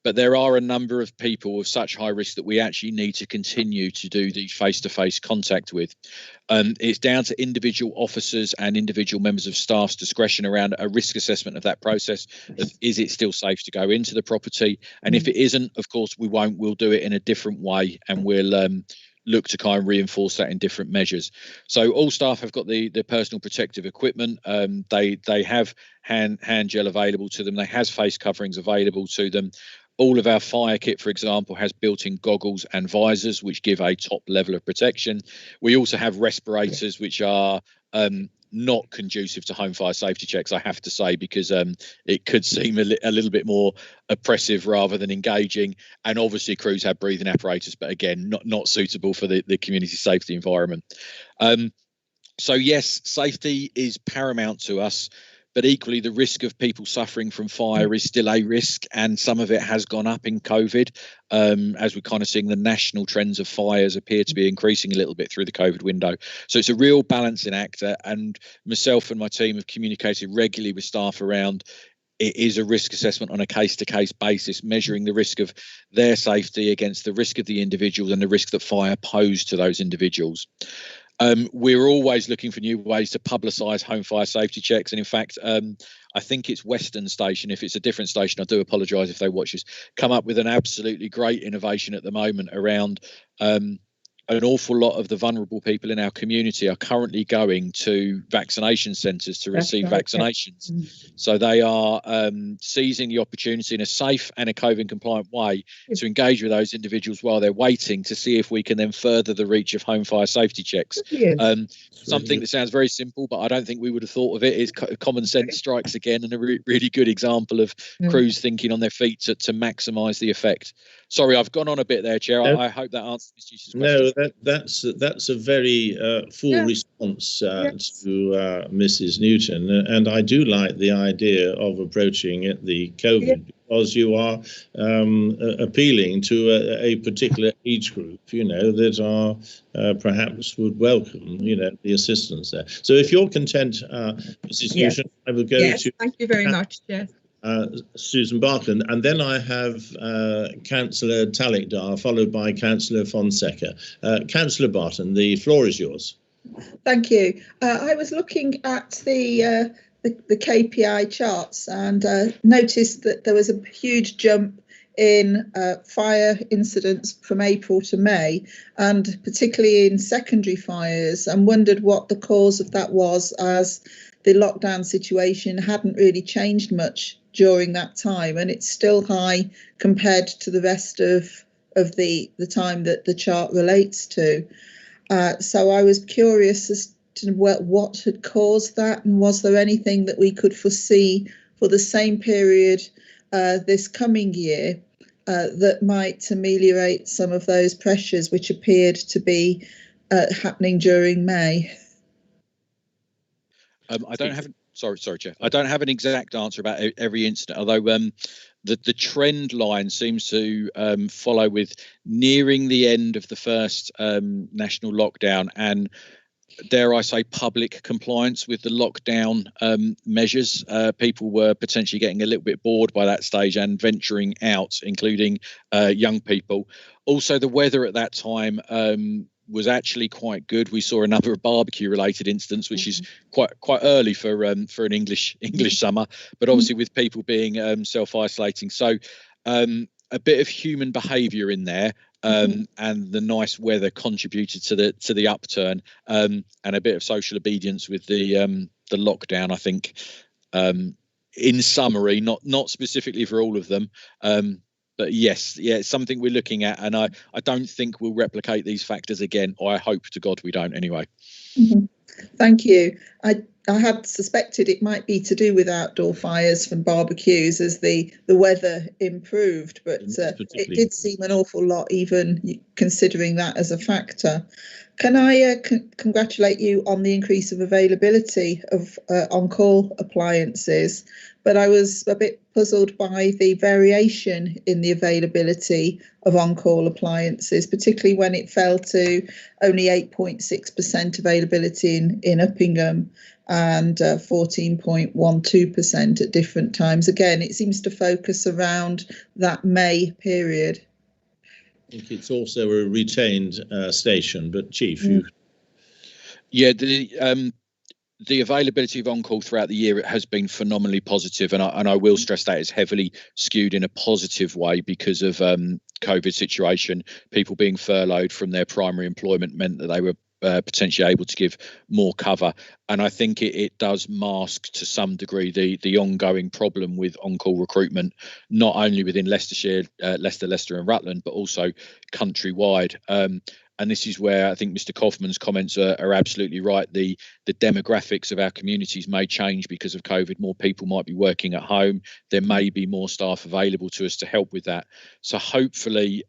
But there are a number of people of such high risk that we actually need to continue to do the face-to-face contact with. It's down to individual officers and individual members of staff's discretion around a risk assessment of that process. Is it still safe to go into the property? And if it isn't, of course, we'll do it in a different way, and we'll look to kind of reinforce that in different measures. So all staff have got the personal protective equipment. They have hand gel available to them. They have face coverings available to them. All of our fire kit, for example, has built-in goggles and visors, which give a top level of protection. We also have respirators, which are not conducive to home fire safety checks, I have to say, because it could seem a little bit more oppressive rather than engaging. And obviously crews have breathing apparatus, but again, not suitable for the community safety environment. So yes, safety is paramount to us, but equally the risk of people suffering from fire is still a risk, and some of it has gone up in COVID, as we're kind of seeing the national trends of fires appear to be increasing a little bit through the COVID window. So it's a real balancing act, and myself and my team have communicated regularly with staff around it is a risk assessment on a case-to-case basis, measuring the risk of their safety against the risk of the individual and the risk that fire pose to those individuals. We're always looking for new ways to publicise home fire safety checks. And in fact, I think it's Western Station. If it's a different station, I do apologise if they watch this, come up with an absolutely great innovation at the moment around an awful lot of the vulnerable people in our community are currently going to vaccination centres to receive vaccinations. So they are seizing the opportunity in a safe and a COVID compliant way to engage with those individuals while they're waiting to see if we can then further the reach of home fire safety checks. Something that sounds very simple, but I don't think we would have thought of it, is common sense strikes again, and a really good example of crews thinking on their feet to maximise the effect. Sorry, I've gone on a bit there, Chair. I hope that answers Ms. Juice's question. No, that's a very full response to Mrs. Newton, and I do like the idea of approaching it the COVID because you are appealing to a particular age group, that are perhaps would welcome, the assistance there. So if you're content, Mrs. Newton, I will go to. Thank you very much. Yes. Susan Barkland, and then I have Councillor Talikdar, followed by Councillor Fonseca. Councillor Barton, the floor is yours. Thank you. I was looking at the KPI charts and noticed that there was a huge jump in fire incidents from April to May, and particularly in secondary fires, and wondered what the cause of that was, as the lockdown situation hadn't really changed much during that time, and it's still high compared to the rest of the time that the chart relates to. So I was curious as to what had caused that, and was there anything that we could foresee for the same period this coming year that might ameliorate some of those pressures which appeared to be happening during May? I don't have. Sorry, Chair. I don't have an exact answer about every incident, although the trend line seems to follow with nearing the end of the first national lockdown and, dare I say, public compliance with the lockdown measures. People were potentially getting a little bit bored by that stage and venturing out, including young people. Also, the weather at that time was actually quite good. We saw a number of barbecue-related incidents, which is quite early for an English summer, but obviously with people being self-isolating. So a bit of human behaviour in there, and the nice weather contributed to the upturn, and a bit of social obedience with the lockdown, I think. In summary, not specifically for all of them. But yes, it's something we're looking at, and I don't think we'll replicate these factors again, or I hope to God we don't anyway. Thank you. I had suspected it might be to do with outdoor fires from barbecues as the weather improved, but it did seem an awful lot, even considering that as a factor. Can I congratulate you on the increase of availability of on-call appliances? But I was a bit puzzled by the variation in the availability of on-call appliances, particularly when it fell to only 8.6% availability in Uppingham and 14.12% at different times. Again, it seems to focus around that May period. I think it's also a retained station, but Chief, you. Yeah, the availability of on-call throughout the year has been phenomenally positive, and I will stress that it's heavily skewed in a positive way because of COVID situation, people being furloughed from their primary employment meant that they were potentially able to give more cover. And I think it does mask to some degree the ongoing problem with on-call recruitment, not only within Leicestershire, Leicester and Rutland, but also countrywide. And this is where I think Mr. Kaufman's comments are absolutely right. The demographics of our communities may change because of COVID. More people might be working at home. There may be more staff available to us to help with that. So hopefully,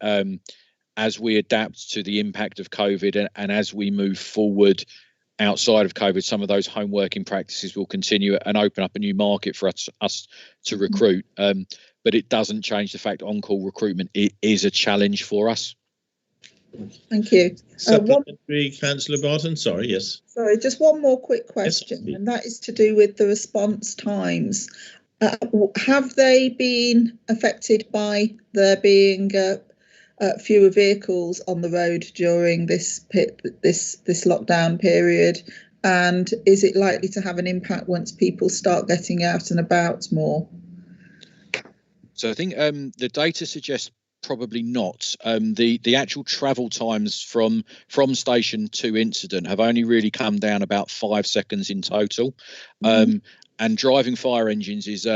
as we adapt to the impact of COVID and as we move forward outside of COVID, some of those home working practices will continue and open up a new market for us to recruit. But it doesn't change the fact on-call recruitment is a challenge for us. Thank you. Supplementary, Councillor Barton. Sorry, yes. Sorry, just one more quick question, Yes, and that is to do with the response times. Have they been affected by there being fewer vehicles on the road during this lockdown period? And is it likely to have an impact once people start getting out and about more? So I think the data suggests probably not. The actual travel times from station to incident have only really come down about 5 seconds in total. And driving fire engines is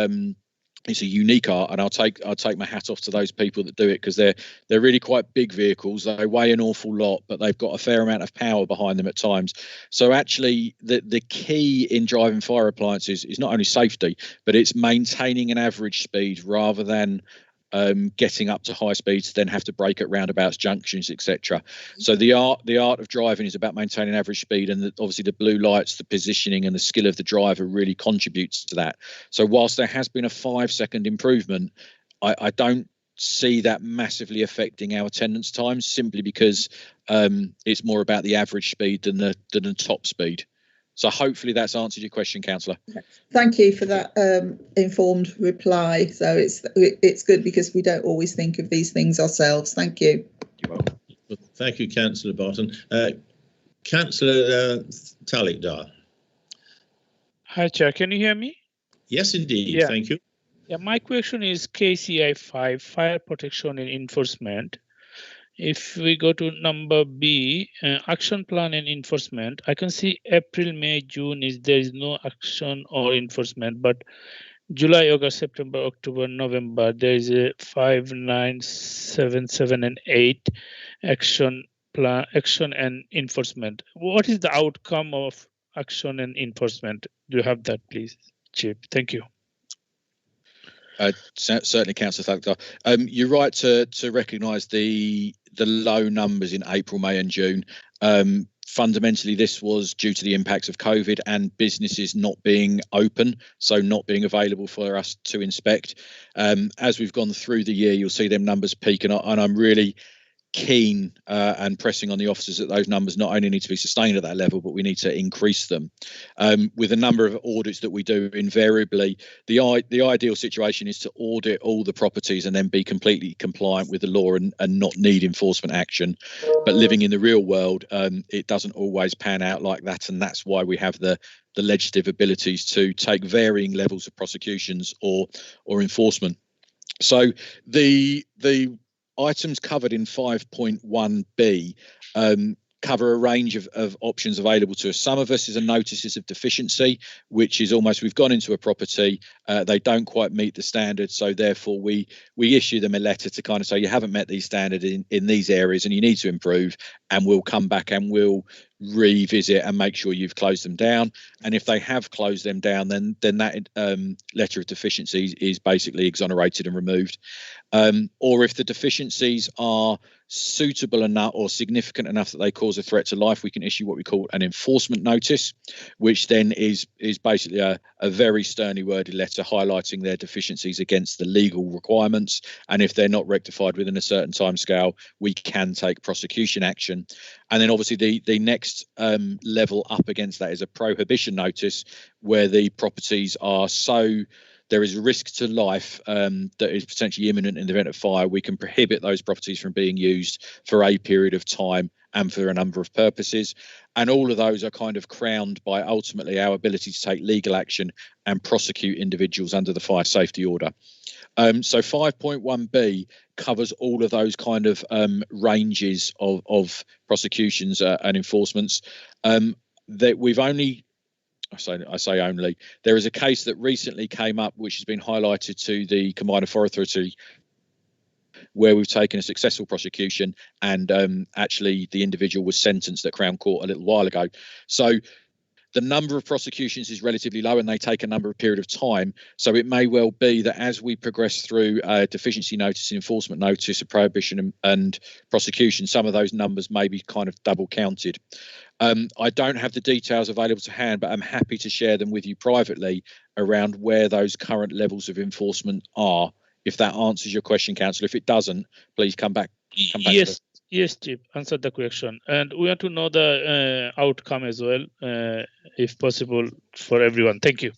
it's a unique art, and I'll take my hat off to those people that do it, because they're really quite big vehicles. They weigh an awful lot, but they've got a fair amount of power behind them at times. So actually, the key in driving fire appliances is not only safety, but it's maintaining an average speed rather than getting up to high speeds, then have to brake at roundabouts, junctions, etc. So the art of driving is about maintaining average speed, and obviously the blue lights, the positioning and the skill of the driver really contributes to that. So whilst there has been a 5-second improvement, I don't see that massively affecting our attendance times, simply because it's more about the average speed than the top speed. So hopefully that's answered your question, Councillor. Thank you for that informed reply. So it's good, because we don't always think of these things ourselves. Thank you. You're welcome. Well, thank you, Councillor Barton. Councillor Talikdar. Hi, Chair. Can you hear me? Yes, indeed. Yeah. Thank you. Yeah, my question is KCI 5, fire protection and enforcement. If we go to number B, action plan and enforcement, I can see April, May, June there is no action or enforcement, but July, August, September, October, November, there is a 5, 9, 7, 7, and 8 action and enforcement. What is the outcome of action and enforcement? Do you have that, please, Chief? Thank you. Certainly, Councillor Thakkar. You're right to recognise the low numbers in April, May and June. Fundamentally, this was due to the impacts of COVID and businesses not being open, so not being available for us to inspect. As we've gone through the year, you'll see them numbers peak, and I'm really keen and pressing on the officers that those numbers not only need to be sustained at that level, but we need to increase them. With a number of audits that we do, invariably the ideal situation is to audit all the properties and then be completely compliant with the law and not need enforcement action. But living in the real world, it doesn't always pan out like that, and that's why we have the legislative abilities to take varying levels of prosecutions or enforcement. So the items covered in 5.1b cover a range of options available to us. Some of us is a notices of deficiency, which is almost, we've gone into a property, they don't quite meet the standards, so therefore we issue them a letter to kind of say you haven't met these standards in these areas and you need to improve, and we'll come back and we'll revisit and make sure you've closed them down. And if they have closed them down, then that letter of deficiencies is basically exonerated and removed. Or if the deficiencies are suitable enough or significant enough that they cause a threat to life, we can issue what we call an enforcement notice, which then is basically a very sternly worded letter highlighting their deficiencies against the legal requirements, and if they're not rectified within a certain time scale, we can take prosecution action. And then obviously the next level up against that is a prohibition notice, where the properties are so there is a risk to life that is potentially imminent in the event of fire. We can prohibit those properties from being used for a period of time and for a number of purposes. And all of those are kind of crowned by ultimately our ability to take legal action and prosecute individuals under the fire safety order. So 5.1b covers all of those kind of ranges of prosecutions and enforcements. That we've only, I say only, there is a case that recently came up which has been highlighted to the Combined Authority, where we've taken a successful prosecution and actually the individual was sentenced at Crown Court a little while ago. So the number of prosecutions is relatively low and they take a number of period of time. So it may well be that as we progress through deficiency notice, enforcement notice, a prohibition and prosecution, some of those numbers may be kind of double counted. I don't have the details available to hand, but I'm happy to share them with you privately around where those current levels of enforcement are. If that answers your question, Councillor. If it doesn't, please come back. Yes, yes, Chief, answer the question. And we want to know the outcome as well, if possible, for everyone. Thank you.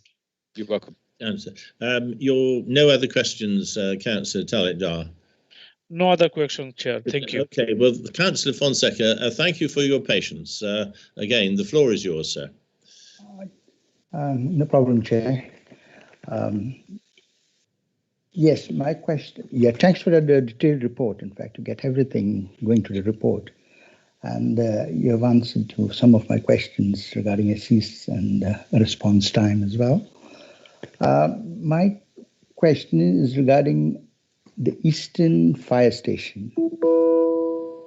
You're welcome. Answer. No other questions, Councillor Talib-Dar? No other questions, Chair. Thank you. Okay, well, Councillor Fonseca, thank you for your patience. Again, the floor is yours, sir. No problem, Chair. Yes, my question. Yeah, thanks for the detailed report. In fact, to get everything going to the report, and you have answered to some of my questions regarding cease and response time as well. My question is regarding the Eastern Fire Station.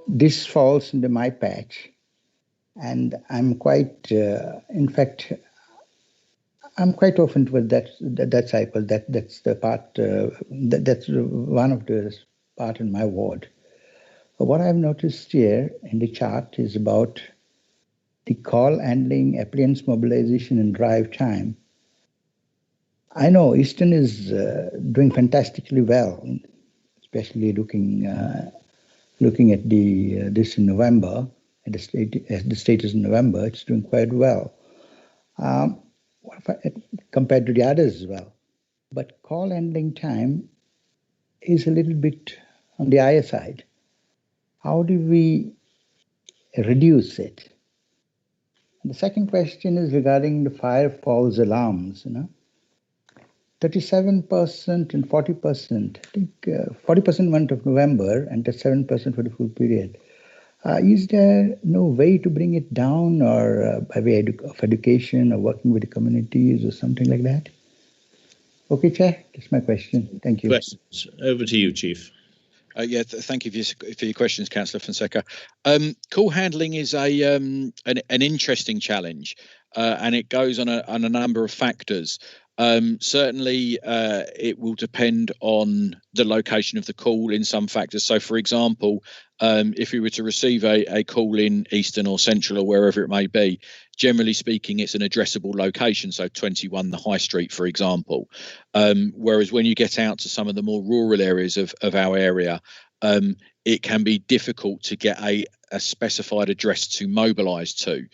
This falls into my patch, and I'm quite, in fact, I'm quite often with that cycle. That's the part. That's one of the part in my ward. But what I've noticed here in the chart is about the call handling, appliance mobilization, and drive time. I know Eastern is doing fantastically well, especially looking at this in November, and the status in November. It's doing quite well. Compared to the others as well. But call handling time is a little bit on the higher side. How do we reduce it? And the second question is regarding the fire false alarms. 37% and 40%. I think 40% month of November and 37% for the full period. Is there no way to bring it down, or by way of education or working with the communities or something like that? Okay, Chair, that's my question. Thank you. Questions. Over to you, Chief. Thank you for your questions, Councillor Fonseca. Call handling is an interesting challenge, and it goes on a number of factors. Certainly, it will depend on the location of the call in some factors. So, for example, if we were to receive a call in Eastern or Central or wherever it may be, generally speaking, it's an addressable location. So 21 the High Street, for example. Whereas when you get out to some of the more rural areas of our area, it can be difficult to get a specified address to mobilise to.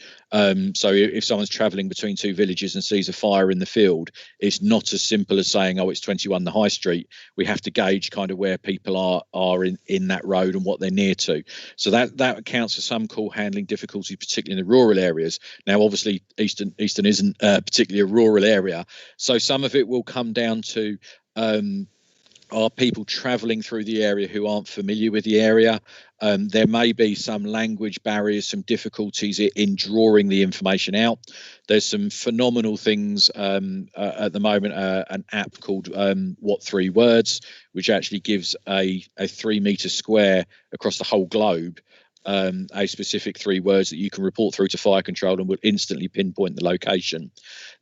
So if someone's travelling between two villages and sees a fire in the field, it's not as simple as saying, oh, it's 21 the High Street. We have to gauge kind of where people are in that road and what they're near to. So that accounts for some call handling difficulty, particularly in the rural areas. Now, obviously, Eastern isn't particularly a rural area. So some of it will come down to are people travelling through the area who aren't familiar with the area. There may be some language barriers, some difficulties in drawing the information out. There's some phenomenal things at the moment, an app called What 3 Words, which actually gives a 3 metre square across the whole globe, a specific 3 words that you can report through to fire control and will instantly pinpoint the location.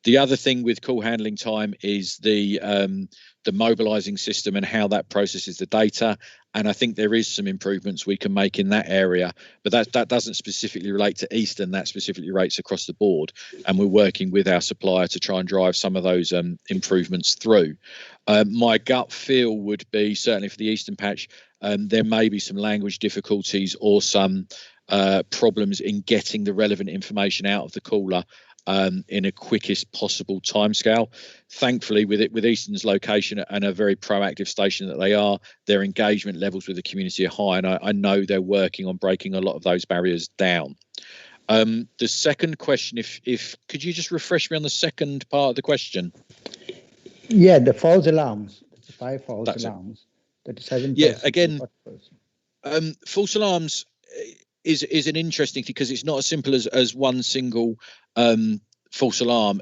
The other thing with call handling time is the mobilising system and how that processes the data. And I think there is some improvements we can make in that area, but that doesn't specifically relate to Eastern, that specifically relates across the board. And we're working with our supplier to try and drive some of those improvements through. My gut feel would be, certainly for the Eastern patch, there may be some language difficulties or some problems in getting the relevant information out of the caller in a quickest possible timescale. Thankfully, with Easton's location and a very proactive station that they are, their engagement levels with the community are high, and I know they're working on breaking a lot of those barriers down. The second question, if could you just refresh me on the second part of the question? Yeah, the false alarms, the 5 false alarms. That is 7%. Yeah, again, false alarms is an interesting thing because it's not as simple as one single false alarm.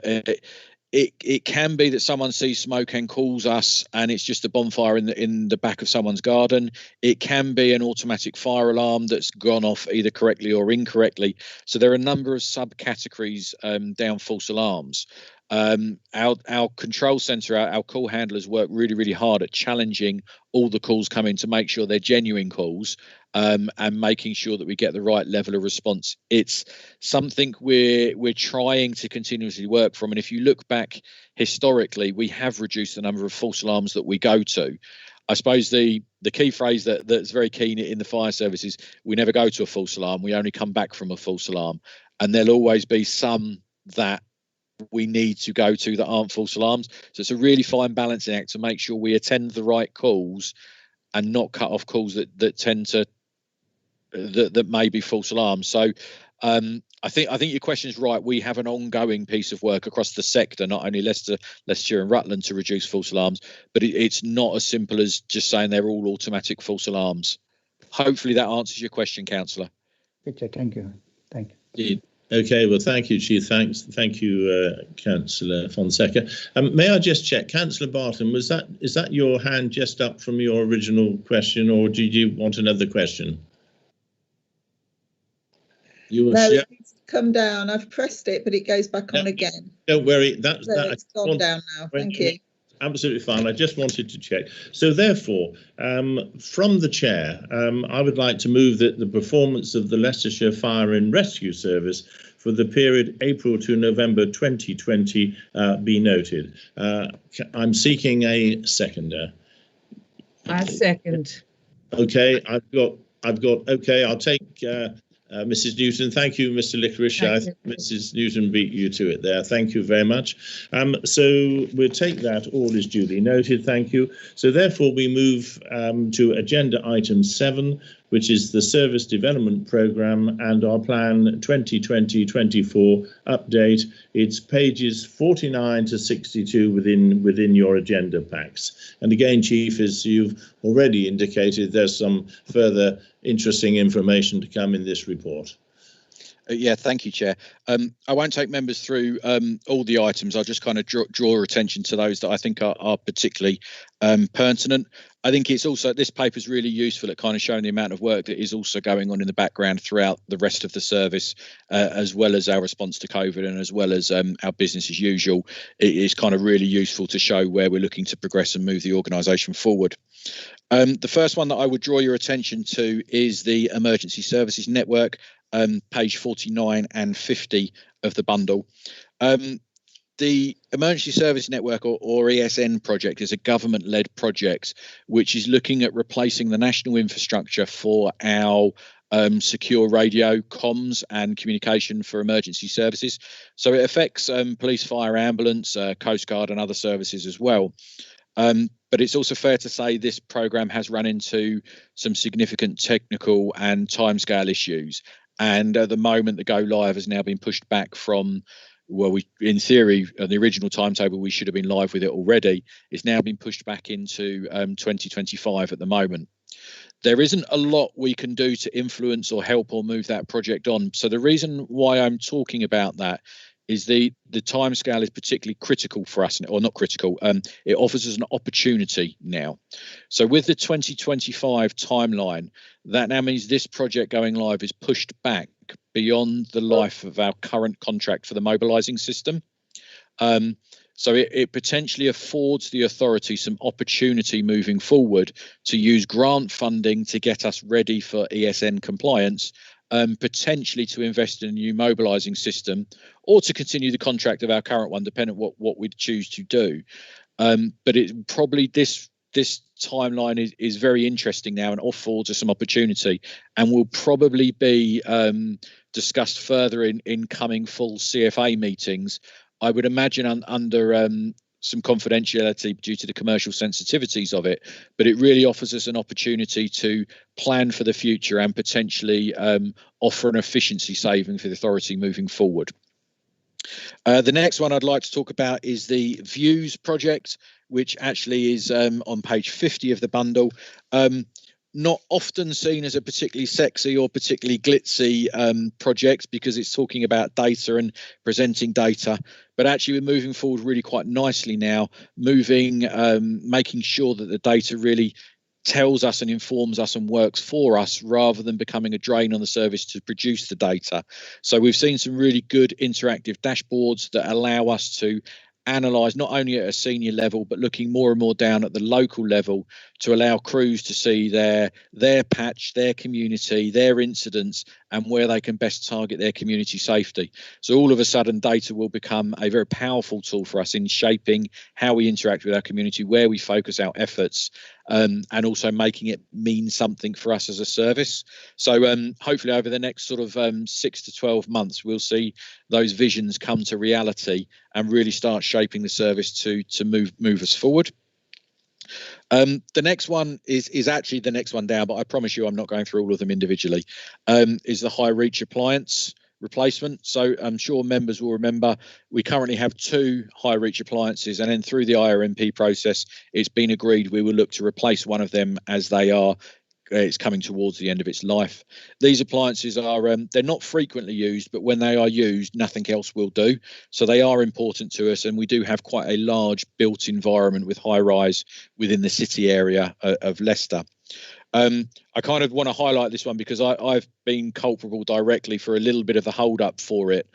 It can be that someone sees smoke and calls us, and it's just a bonfire in the back of someone's garden. It can be an automatic fire alarm that's gone off either correctly or incorrectly. So there are a number of subcategories down false alarms. Our control center, our call handlers work really hard at challenging all the calls coming to make sure they're genuine calls, and making sure that we get the right level of response. It's something we're trying to continuously work from. And if you look back historically, we have reduced the number of false alarms that we go to. I suppose the key phrase that's very keen in the fire service is we never go to a false alarm. We only come back from a false alarm, and there'll always be some that we need to go to that aren't false alarms. So it's a really fine balancing act to make sure we attend the right calls and not cut off calls that tend to that may be false alarms. So I think your question is right. We have an ongoing piece of work across the sector, not only Leicestershire and Rutland, to reduce false alarms, but it's not as simple as just saying they're all automatic false alarms. Hopefully that answers your question, Councillor. Thank you. Thank you. Okay, well, thank you, Chief. Thank you, Councillor Fonseca. May I just check, Councillor Barton, is that your hand just up from your original question, or did you want another question? No, it needs to come down. I've pressed it, but it goes back on again. Don't worry, It's gone down now. Thank you. Absolutely fine. I just wanted to check. So therefore, from the chair, I would like to move that the performance of the Leicestershire Fire and Rescue Service for the period April to November 2020 be noted. I'm seeking a seconder. I second. Okay, I've got. Okay, I'll take Mrs. Newton. Thank you, Mr. Licorice. I think Mrs. Newton beat you to it there. Thank you very much. So we'll take that. All is duly noted. Thank you. So therefore, we move to agenda item 7, which is the Service Development Programme and our Plan 2020-24 update. It's pages 49 to 62 within your agenda packs. And again, Chief, as you've already indicated, there's some further interesting information to come in this report. Yeah, thank you, Chair. I won't take members through all the items. I'll just kind of draw attention to those that I think are particularly pertinent. I think it's also, this paper is really useful at kind of showing the amount of work that is also going on in the background throughout the rest of the service, as well as our response to COVID and as well as our business as usual. It is kind of really useful to show where we're looking to progress and move the organisation forward. The first one that I would draw your attention to is the Emergency Services Network, page 49 and 50 of the bundle. The Emergency Service Network, or ESN project, is a government-led project which is looking at replacing the national infrastructure for our secure radio comms and communication for emergency services. So it affects police, fire, ambulance, Coast Guard and other services as well. But it's also fair to say this programme has run into some significant technical and timescale issues. And at the moment, the go live has now been pushed back from, well, in theory, the original timetable, we should have been live with it already. It's now been pushed back into 2025 at the moment. There isn't a lot we can do to influence or help or move that project on. So the reason why I'm talking about that is the timescale is particularly critical for us, or not critical. It offers us an opportunity now. So with the 2025 timeline, that now means this project going live is pushed back beyond the life of our current contract for the mobilising system. So it potentially affords the authority some opportunity moving forward to use grant funding to get us ready for ESN compliance, potentially to invest in a new mobilising system, or to continue the contract of our current one, depending on what we'd choose to do. But it probably, this this timeline is very interesting now and affords us some opportunity, and will probably be discussed further in coming full CFA meetings. I would imagine under some confidentiality due to the commercial sensitivities of it, but it really offers us an opportunity to plan for the future and potentially offer an efficiency saving for the authority moving forward. The next one I'd like to talk about is the Views project, which actually is on page 50 of the bundle. Not often seen as a particularly sexy or particularly glitzy project, because it's talking about data and presenting data, but actually we're moving forward really quite nicely now, making sure that the data really tells us and informs us and works for us, rather than becoming a drain on the service to produce the data. So we've seen some really good interactive dashboards that allow us to analyse not only at a senior level, but looking more and more down at the local level, to allow crews to see their patch, their community, their incidents, and where they can best target their community safety. So all of a sudden, data will become a very powerful tool for us in shaping how we interact with our community, where we focus our efforts, and also making it mean something for us as a service. So hopefully over the next sort of 6 to 12 months, we'll see those visions come to reality and really start shaping the service to move us forward. The next one is actually the next one down, but I promise you I'm not going through all of them individually, is the high reach appliance replacement. So I'm sure members will remember we currently have 2 high reach appliances, and then through the IRMP process, it's been agreed we will look to replace one of them as it's coming towards the end of its life. These appliances are they're not frequently used, but when they are used, nothing else will do. So they are important to us, and we do have quite a large built environment with high rise within the city area of Leicester. I kind of want to highlight this one because I've been culpable directly for a little bit of the hold up for it.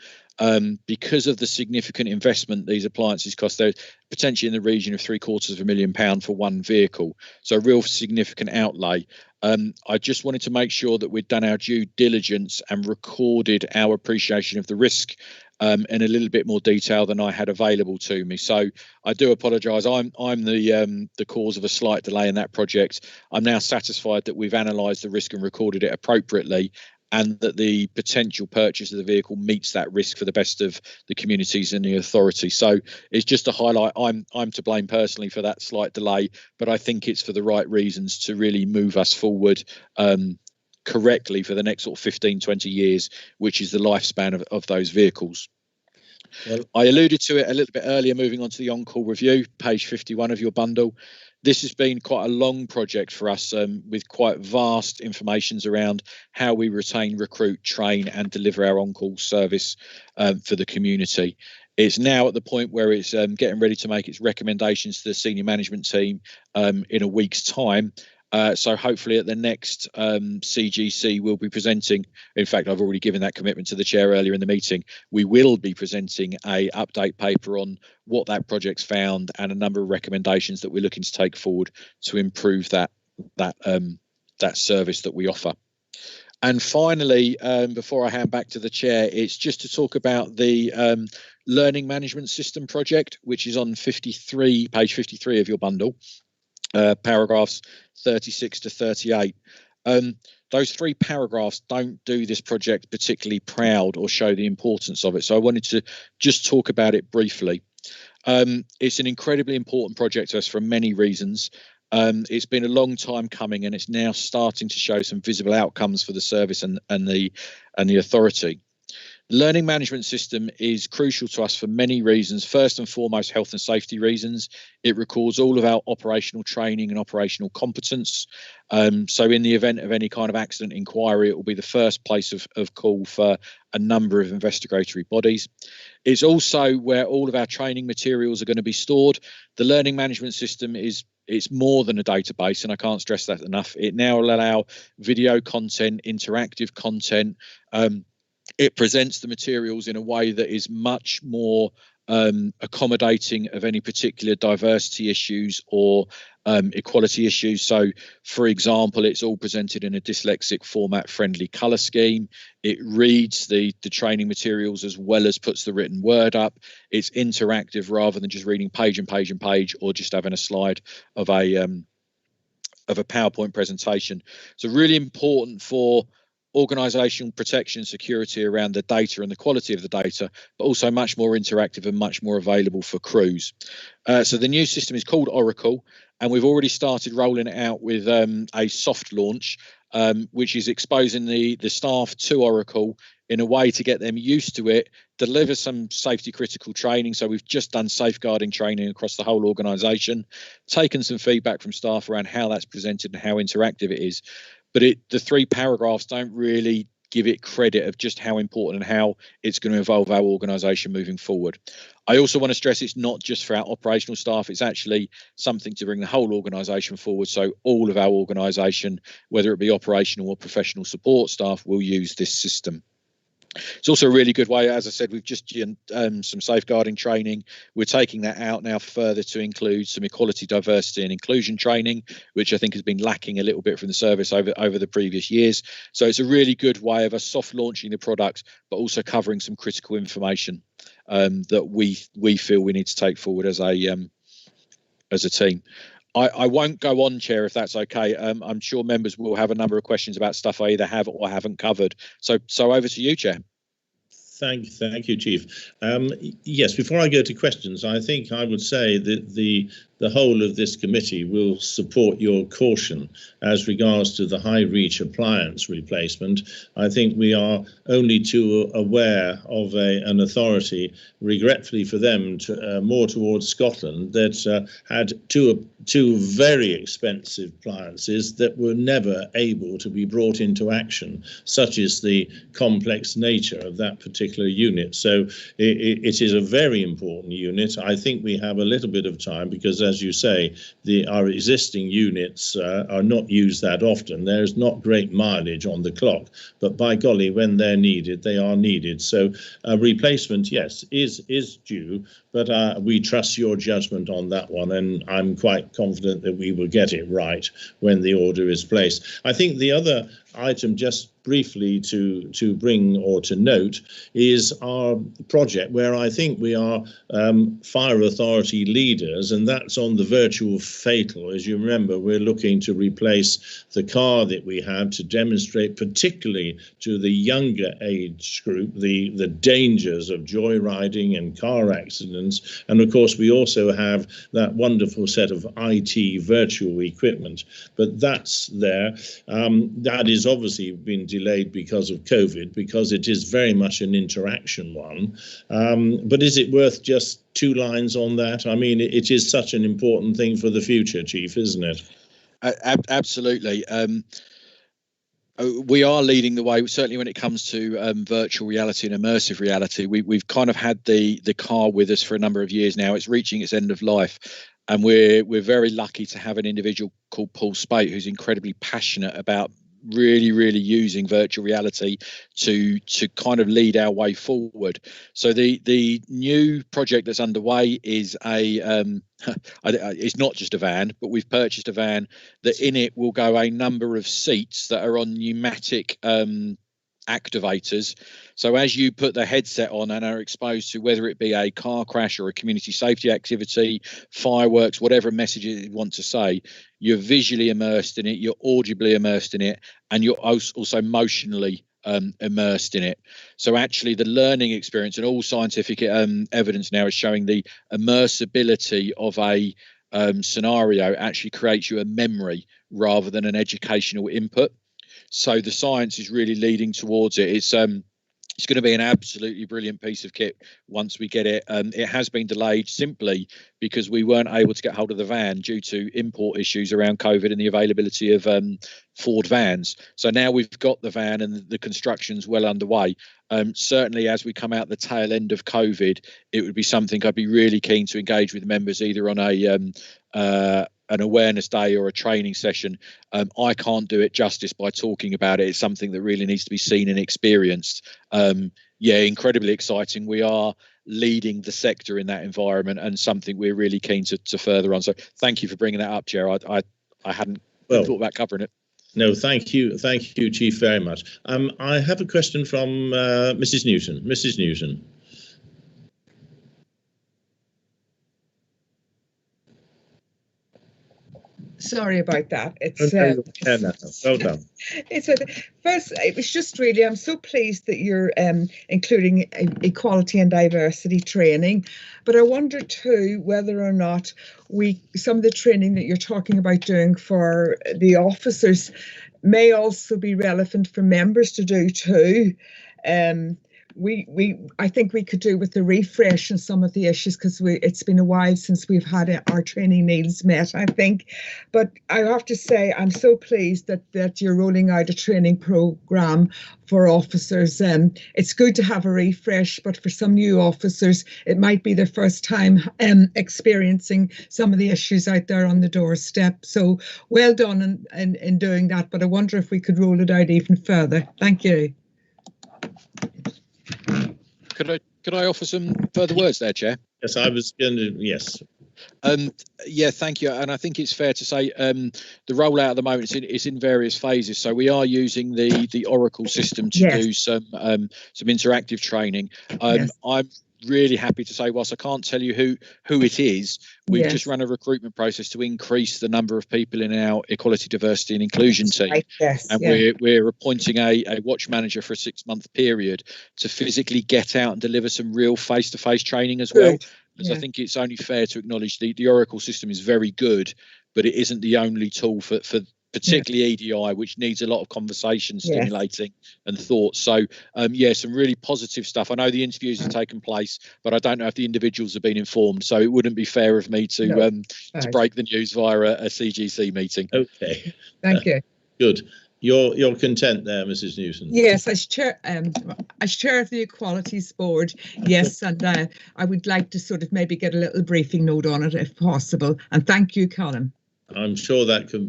Because of the significant investment these appliances cost, they're potentially in the region of £750,000 for one vehicle, so a real significant outlay. I just wanted to make sure that we'd done our due diligence and recorded our appreciation of the risk in a little bit more detail than I had available to me. So I do apologise. I'm the cause of a slight delay in that project. I'm now satisfied that we've analysed the risk and recorded it appropriately, and that the potential purchase of the vehicle meets that risk for the best of the communities and the authority. So it's just to highlight I'm to blame personally for that slight delay, but I think it's for the right reasons to really move us forward correctly for the next sort of 15, 20 years, which is the lifespan of those vehicles. Well, I alluded to it a little bit earlier, moving on to the on-call review, page 51 of your bundle. This has been quite a long project for us, with quite vast informations around how we retain, recruit, train and deliver our on-call service for the community. It's now at the point where it's getting ready to make its recommendations to the senior management team in a week's time. So hopefully at the next CGC we'll be presenting, in fact I've already given that commitment to the chair earlier in the meeting, we will be presenting a update paper on what that project's found and a number of recommendations that we're looking to take forward to improve that service that we offer. And finally, before I hand back to the chair, it's just to talk about the learning management system project, which is on page 53 of your bundle. Paragraphs 36 to 38. Those 3 paragraphs don't do this project particularly proud or show the importance of it, so I wanted to just talk about it briefly. It's an incredibly important project to us for many reasons. It's been a long time coming, and it's now starting to show some visible outcomes for the service and the authority. The learning management system is crucial to us for many reasons. First and foremost, health and safety reasons. It records all of our operational training and operational competence. So in the event of any kind of accident inquiry, it will be the first place of call for a number of investigatory bodies. It's also where all of our training materials are going to be stored. The learning management system it's more than a database, and I can't stress that enough. It now will allow video content, interactive content. It presents the materials in a way that is much more accommodating of any particular diversity issues or equality issues. So, for example, it's all presented in a dyslexic format friendly colour scheme. It reads the training materials as well as puts the written word up. It's interactive rather than just reading page and page and page or just having a slide of a PowerPoint presentation. So really important for organisational protection and security around the data and the quality of the data, but also much more interactive and much more available for crews. So the new system is called Oracle, and we've already started rolling it out with a soft launch, which is exposing the staff to Oracle in a way to get them used to it, deliver some safety critical training. So we've just done safeguarding training across the whole organisation, taken some feedback from staff around how that's presented and how interactive it is. But the 3 paragraphs don't really give it credit of just how important and how it's going to evolve our organisation moving forward. I also want to stress it's not just for our operational staff, it's actually something to bring the whole organisation forward. So all of our organisation, whether it be operational or professional support staff, will use this system. It's also a really good way, as I said, we've just done some safeguarding training. We're taking that out now further to include some equality, diversity and inclusion training, which I think has been lacking a little bit from the service over the previous years. So it's a really good way of us soft launching the product, but also covering some critical information that we feel we need to take forward as a team. I won't go on, Chair, if that's okay. I'm sure members will have a number of questions about stuff I either have or haven't covered. So over to you, Chair. Thank you, Chief. Yes, before I go to questions, I think I would say that the whole of this committee will support your caution as regards to the high reach appliance replacement. I think we are only too aware of an authority, regretfully for them, more towards Scotland, that had two very expensive appliances that were never able to be brought into action, such is the complex nature of that particular unit. So it is a very important unit. I think we have a little bit of time because, as you say, our existing units are not used that often. There's not great mileage on the clock, but by golly, when they're needed, they are needed. So a replacement, yes, is due, but we trust your judgment on that one, and I'm quite confident that we will get it right when the order is placed. I think the other item, just briefly to bring or to note, is our project where I think we are fire authority leaders, and that's on the virtual fatal. As you remember, we're looking to replace the car that we have to demonstrate, particularly to the younger age group, the dangers of joyriding and car accidents. And of course, we also have that wonderful set of IT virtual equipment, but that's there. That is obviously been delayed because of COVID, because it is very much an interaction one. But is it worth just 2 lines on that? I mean, it is such an important thing for the future, Chief, isn't it? Absolutely. We are leading the way, certainly when it comes to virtual reality and immersive reality. We've kind of had the car with us for a number of years now. It's reaching its end of life. And we're very lucky to have an individual called Paul Spate, who's incredibly passionate about really using virtual reality to kind of lead our way forward. So the new project that's underway is it's not just a van, but we've purchased a van that in it will go a number of seats that are on pneumatic activators. So as you put the headset on and are exposed to whether it be a car crash or a community safety activity, fireworks, whatever message you want to say, you're visually immersed in it, you're audibly immersed in it, and you're also emotionally immersed in it. So actually the learning experience, and all scientific evidence now is showing the immersibility of a scenario actually creates you a memory rather than an educational input. So the science is really leading towards it. It's going to be an absolutely brilliant piece of kit once we get it. It has been delayed simply because we weren't able to get hold of the van due to import issues around COVID and the availability of Ford vans. So now we've got the van and the construction's well underway. Certainly as we come out the tail end of COVID, it would be something I'd be really keen to engage with members either on an awareness day or a training session. I can't do it justice by talking about it. It's something that really needs to be seen and experienced. Yeah, incredibly exciting. We are leading the sector in that environment, and something we're really keen to further on. So thank you for bringing that up, Chair. I hadn't thought about covering it. No, thank you, Chief, very much. I have a question from Mrs. Newton. Mrs. Newton. Sorry about that. It's well done. It's first. It was just really. I'm so pleased that you're including equality and diversity training, but I wonder too whether or not some of the training that you're talking about doing for the officers may also be relevant for members to do too. I think we could do with the refresh on some of the issues, because it's been a while since we've had our training needs met, I think. But I have to say I'm so pleased that you're rolling out a training programme for officers. It's good to have a refresh, but for some new officers it might be their first time experiencing some of the issues out there on the doorstep. So well done in doing that, but I wonder if we could roll it out even further. Thank you. Could I offer some further words there, Chair? Yes, I was going to. Yes. Yeah, thank you. And I think it's fair to say the rollout at the moment is in various phases. So we are using the Oracle system to do some interactive training. I'm really happy to say, whilst I can't tell you who it is, we've just run a recruitment process to increase the number of people in our equality, diversity and inclusion team. And we're appointing a watch manager for a 6-month period to physically get out and deliver some real face-to-face training as well. Because I think it's only fair to acknowledge the Oracle system is very good, but it isn't the only tool for particularly EDI, which needs a lot of conversation stimulating and thoughts. So, some really positive stuff. I know the interviews have taken place, but I don't know if the individuals have been informed. So it wouldn't be fair of me to break the news via a CGC meeting. Okay. Thank you. Good. You're content there, Mrs. Newton? Yes, as chair of the Equalities Board, yes, and I would like to sort of maybe get a little briefing note on it if possible. And thank you, Colin. I'm sure that can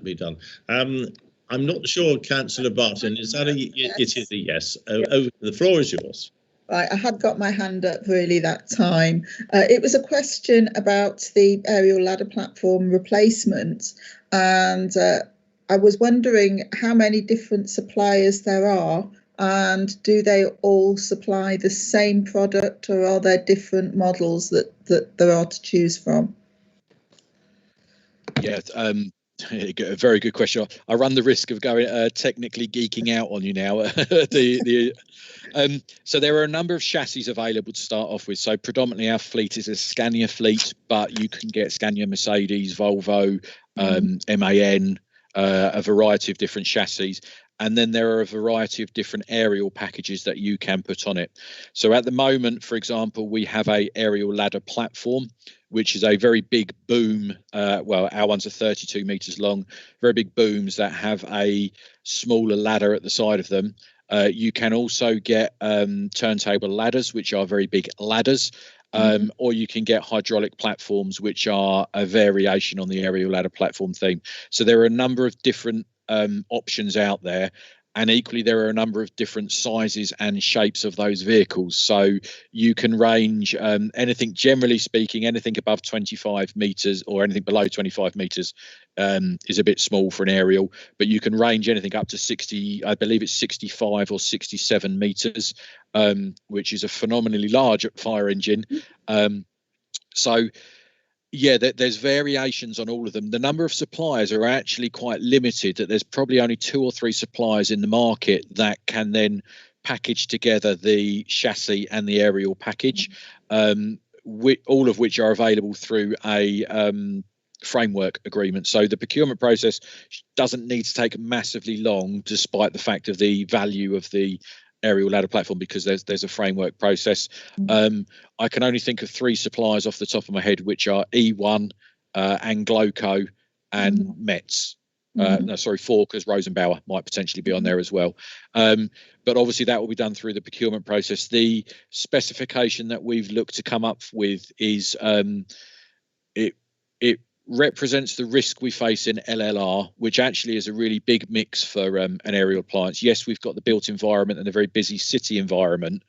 be done. I'm not sure, Councillor Barton, is that it is a yes. The floor is yours. Right, I had got my hand up really that time. It was a question about the aerial ladder platform replacement, and I was wondering how many different suppliers there are, and do they all supply the same product, or are there different models that there are to choose from? Yeah, a very good question. I run the risk of going technically geeking out on you now. So there are a number of chassis available to start off with. So predominantly our fleet is a Scania fleet, but you can get Scania, Mercedes, Volvo, MAN, a variety of different chassis. And then there are a variety of different aerial packages that you can put on it. So at the moment, for example, we have a aerial ladder platform, which is a very big boom. Well, our ones are 32 meters long, very big booms that have a smaller ladder at the side of them. You can also get turntable ladders, which are very big ladders, or you can get hydraulic platforms, which are a variation on the aerial ladder platform theme. So there are a number of different options out there, and equally there are a number of different sizes and shapes of those vehicles. So you can range anything, generally speaking, anything above 25 meters or anything below 25 meters is a bit small for an aerial, but you can range anything up to 60, I believe it's 65 or 67 meters, which is a phenomenally large fire engine. So yeah, there's variations on all of them. The number of suppliers are actually quite limited, that there's probably only 2 or 3 suppliers in the market that can then package together the chassis and the aerial package, all of which are available through a framework agreement. So the procurement process doesn't need to take massively long, despite the fact of the value of the aerial ladder platform, because there's a framework process. I can only think of 3 suppliers off the top of my head, which are E1, Angloco and Metz. No, sorry, 4, because Rosenbauer might potentially be on there as well. But obviously that will be done through the procurement process. The specification that we've looked to come up with is it represents the risk we face in LLR, which actually is a really big mix for an aerial appliance. Yes, we've got the built environment and a very busy city environment,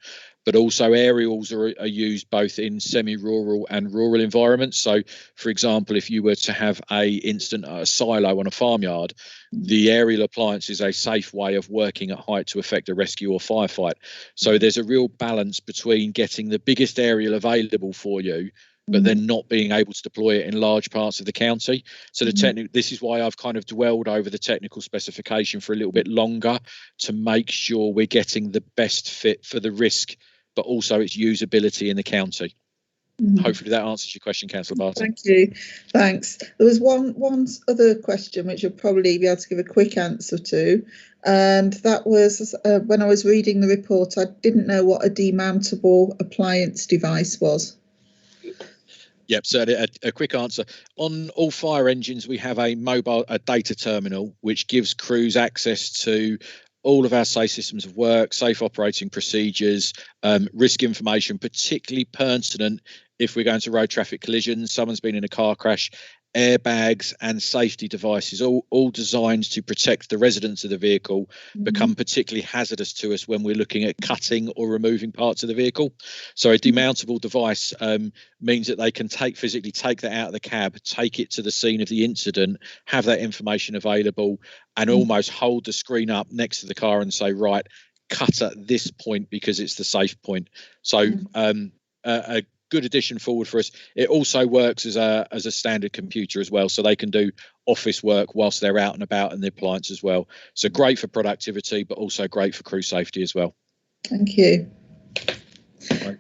but also aerials are used both in semi-rural and rural environments. So, for example, if you were to have a incident at a silo on a farmyard, the aerial appliance is a safe way of working at height to effect a rescue or firefight. So there's a real balance between getting the biggest aerial available for you, but then not being able to deploy it in large parts of the county. So this is why I've kind of dwelled over the technical specification for a little bit longer, to make sure we're getting the best fit for the risk, but also its usability in the county. Hopefully that answers your question, Councillor Barton. Thank you. Thanks. There was one other question which you'll probably be able to give a quick answer to, and that was when I was reading the report, I didn't know what a demountable appliance device was. Yep, so a quick answer. On all fire engines, we have a data terminal, which gives crews access to all of our safe systems of work, safe operating procedures, risk information, particularly pertinent if we're going to road traffic collisions, someone's been in a car crash, airbags and safety devices, all designed to protect the residents of the vehicle, become particularly hazardous to us when we're looking at cutting or removing parts of the vehicle. So a demountable device means that they can physically take that out of the cab, take it to the scene of the incident, have that information available, and almost hold the screen up next to the car and say, right, cut at this point because it's the safe point. So a good addition forward for us. It also works as a standard computer as well, so they can do office work whilst they're out and about in the appliance as well. So great for productivity, but also great for crew safety as well. Thank you.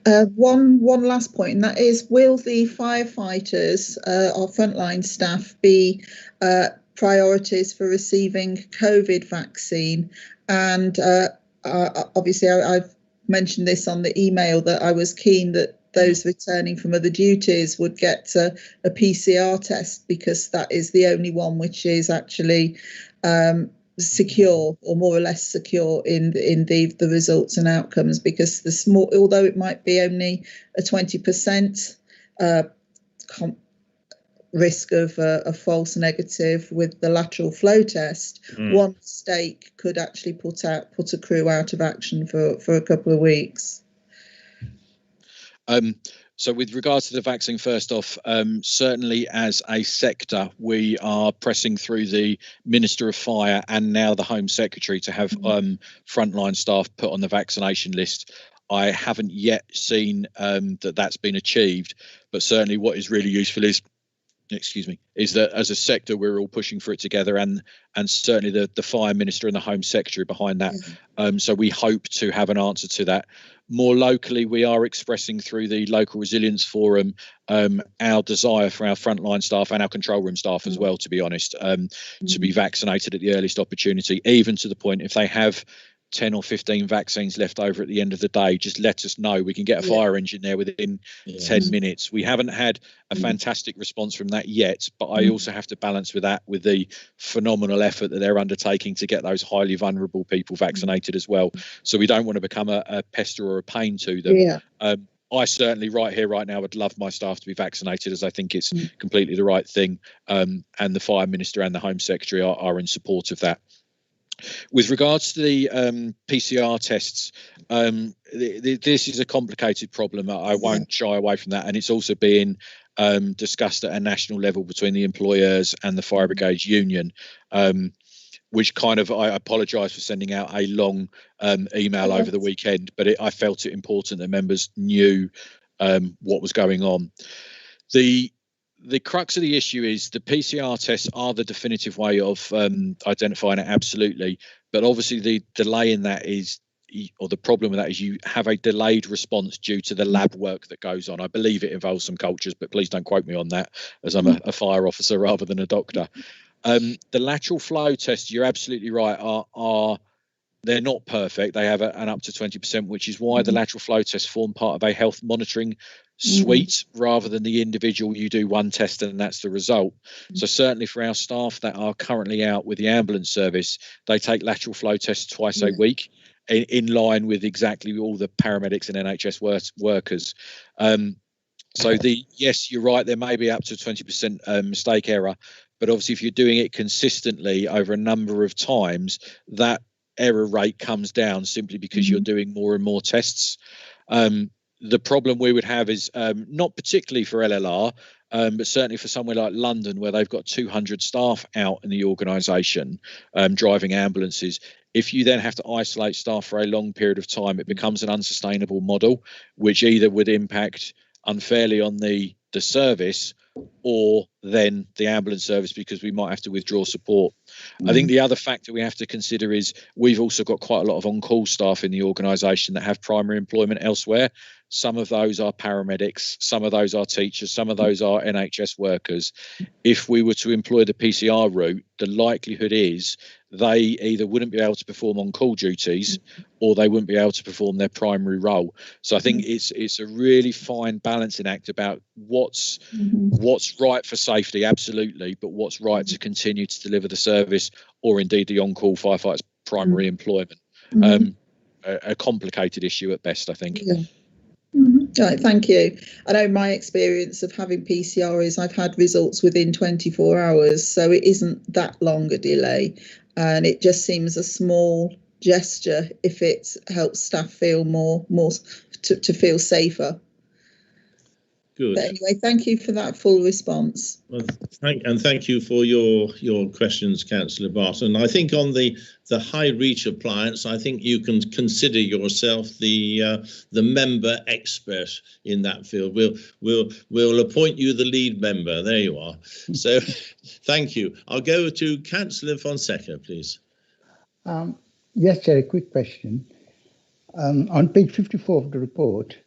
One last point, and that is, will the firefighters, our frontline staff, be priorities for receiving COVID vaccine? And obviously I've mentioned this on the email that I was keen that those returning from other duties would get a PCR test, because that is the only one which is actually secure, or more or less secure in the results and outcomes, because the small, although it might be only a 20% risk of a false negative with the lateral flow test, one mistake could actually put a crew out of action for a couple of weeks. So with regards to the vaccine, first off, certainly as a sector, we are pressing through the Minister of Fire and now the Home Secretary to have frontline staff put on the vaccination list. I haven't yet seen that's been achieved, but certainly what is really useful is, is that as a sector we're all pushing for it together, and certainly the Fire Minister and the Home Secretary behind that. So we hope to have an answer to that. More locally, we are expressing through the Local Resilience Forum our desire for our frontline staff and our control room staff as well, to be honest, to be vaccinated at the earliest opportunity, even to the point if they have 10 or 15 vaccines left over at the end of the day, just let us know. We can get a fire engine there within 10 minutes. We haven't had a fantastic response from that yet, but I also have to balance with that with the phenomenal effort that they're undertaking to get those highly vulnerable people vaccinated as well. So we don't want to become a pester or a pain to them. I certainly right here, right now, would love my staff to be vaccinated, as I think it's completely the right thing. And the Fire Minister and the Home Secretary are in support of that. With regards to the PCR tests, this is a complicated problem. I won't shy away from that, and it's also being discussed at a national level between the employers and the Fire Brigades Union, which kind of, I apologise for sending out a long email over the weekend, but I felt it important that members knew what was going on. The crux of the issue is the PCR tests are the definitive way of identifying it, absolutely. But obviously the delay in that is, or the problem with that is, you have a delayed response due to the lab work that goes on. I believe it involves some cultures, but please don't quote me on that, as I'm a fire officer rather than a doctor. The lateral flow tests, you're absolutely right, are they're not perfect. They have an up to 20%, which is why the lateral flow tests form part of a health monitoring suite rather than the individual. You do one test and that's the result. So certainly for our staff that are currently out with the ambulance service, they take lateral flow tests twice a week, in line with exactly all the paramedics and NHS workers. So yes, you're right, there may be up to 20% mistake error, but obviously if you're doing it consistently over a number of times, that error rate comes down simply because you're doing more and more tests. The problem we would have is not particularly for LLR, but certainly for somewhere like London, where they've got 200 staff out in the organisation driving ambulances. If you then have to isolate staff for a long period of time, it becomes an unsustainable model, which either would impact unfairly on the service or then the ambulance service, because we might have to withdraw support. I think the other factor we have to consider is we've also got quite a lot of on-call staff in the organisation that have primary employment elsewhere. Some of those are paramedics, some of those are teachers, some of those are NHS workers. If we were to employ the PCR route, the likelihood is they either wouldn't be able to perform on-call duties or they wouldn't be able to perform their primary role. So I think it's a really fine balancing act about what's right for safety, absolutely, but what's right to continue to deliver the service, or indeed the on-call firefighters' primary employment. A complicated issue at best, I think. Yeah. Right, thank you. I know my experience of having PCR is I've had results within 24 hours, so it isn't that long a delay, and it just seems a small gesture if it helps staff feel more to feel safer. Good. But anyway, thank you for that full response. Well, thank you for your questions, Councillor Barton. I think on the high reach appliance, I think you can consider yourself the member expert in that field. We'll appoint you the lead member. There you are. So, thank you. I'll go to Councillor Fonseca, please. Yes, Chair, a quick question. On page 54 of the report,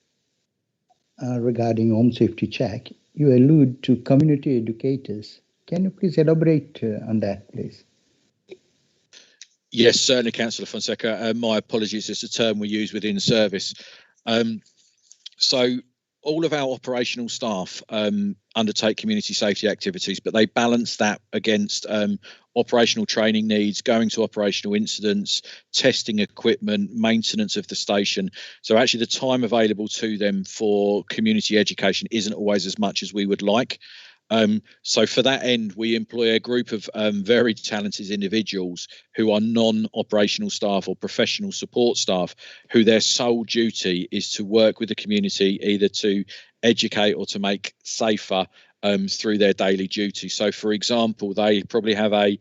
regarding home safety check, you allude to community educators. Can you please elaborate on that, please? Yes, certainly, Councillor Fonseca. My apologies, it's a term we use within service. So all of our operational staff undertake community safety activities, but they balance that against operational training needs, going to operational incidents, testing equipment, maintenance of the station. So actually the time available to them for community education isn't always as much as we would like. So for that end, we employ a group of very talented individuals who are non-operational staff or professional support staff, who their sole duty is to work with the community either to educate or to make safer through their daily duty. So for example, they probably have and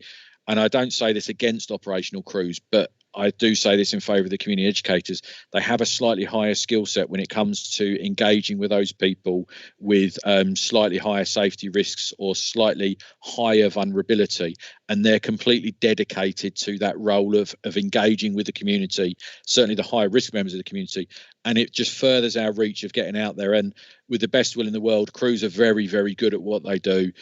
I don't say this against operational crews, but I do say this in favour of the community educators, they have a slightly higher skill set when it comes to engaging with those people with slightly higher safety risks or slightly higher vulnerability. And they're completely dedicated to that role of engaging with the community, certainly the high risk members of the community. And it just furthers our reach of getting out there. And with the best will in the world, crews are very, very good at what they do.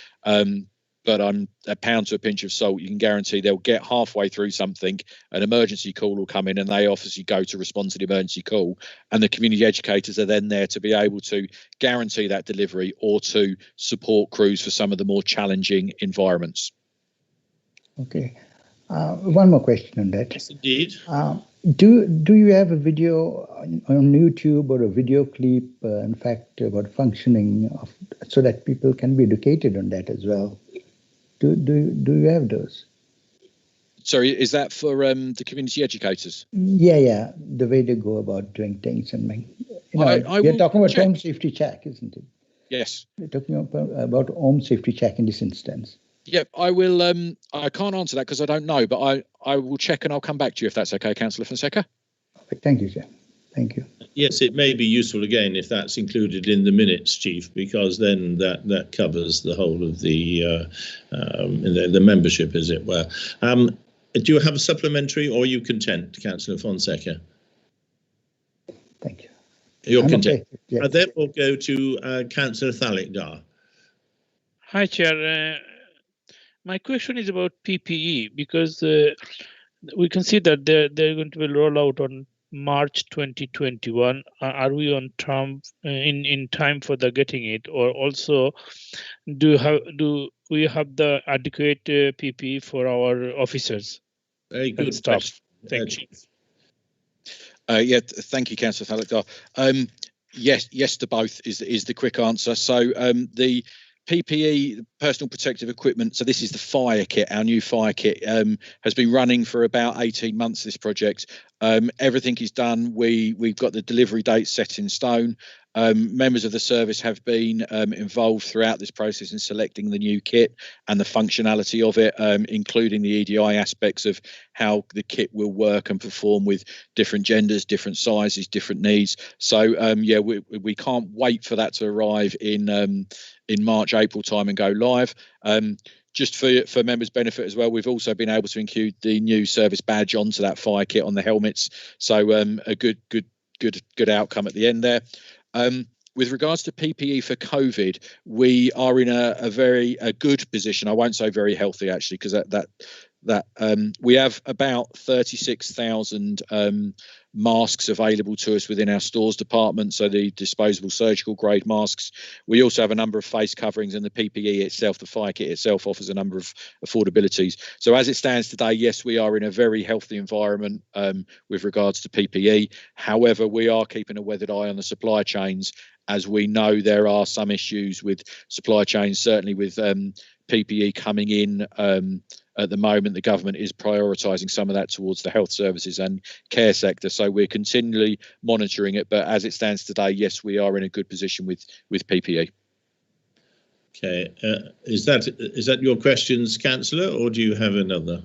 But on a pound to a pinch of salt, you can guarantee they'll get halfway through something, an emergency call will come in and they obviously go to respond to the emergency call. And the community educators are then there to be able to guarantee that delivery or to support crews for some of the more challenging environments. Okay. One more question on that. Yes, indeed. Do you have a video on YouTube or a video clip, in fact, about functioning of, so that people can be educated on that as well? Do you have those? Sorry, is that for the community educators? Yeah, the way they go about doing things. And we're talking about home safety check, isn't it? Yes. We're talking about home safety check in this instance. Yep, I will. I can't answer that because I don't know, but I will check and I'll come back to you if that's okay, Councillor Fonseca. Thank you, sir. Thank you. Yes, it may be useful again if that's included in the minutes, Chief, because then that covers the whole of the membership, as it were. Do you have a supplementary, or are you content, Councillor Fonseca? Thank you. You're content. Okay. Yes. Then we'll go to Councillor Thalikdar. Hi, Chair. My question is about PPE, because we can see that they're going to be rolled out on March 2021. Are we on time in time for the getting it, or also do we have the adequate PPE for our officers? Very good staff. question. Thank you. Yeah, thank you, Councillor Thalikdar. Yes to both is the quick answer. So the PPE, personal protective equipment. So this is the fire kit. Our new fire kit has been running for about 18 months. This project, everything is done. We've got the delivery date set in stone. Members of the service have been involved throughout this process in selecting the new kit and the functionality of it, including the EDI aspects of how the kit will work and perform with different genders, different sizes, different needs. So yeah, we can't wait for that to arrive in March, April time and go live. Just for members' benefit as well, we've also been able to include the new service badge onto that fire kit on the helmets. So a good outcome at the end there. With regards to PPE for COVID, we are in a very good position. I won't say very healthy actually, because we have about 36,000 masks available to us within our stores department, so the disposable surgical grade masks. We also have a number of face coverings, and the PPE itself, the fire kit itself, offers a number of affordabilities. So as it stands today, yes, we are in a very healthy environment with regards to PPE. However, we are keeping a weathered eye on the supply chains, as we know there are some issues with supply chains, certainly with PPE coming in. At the moment, the government is prioritising some of that towards the health services and care sector. So we're continually monitoring it. But as it stands today, yes, we are in a good position with PPE. Okay. Is that your questions, Councillor, or do you have another?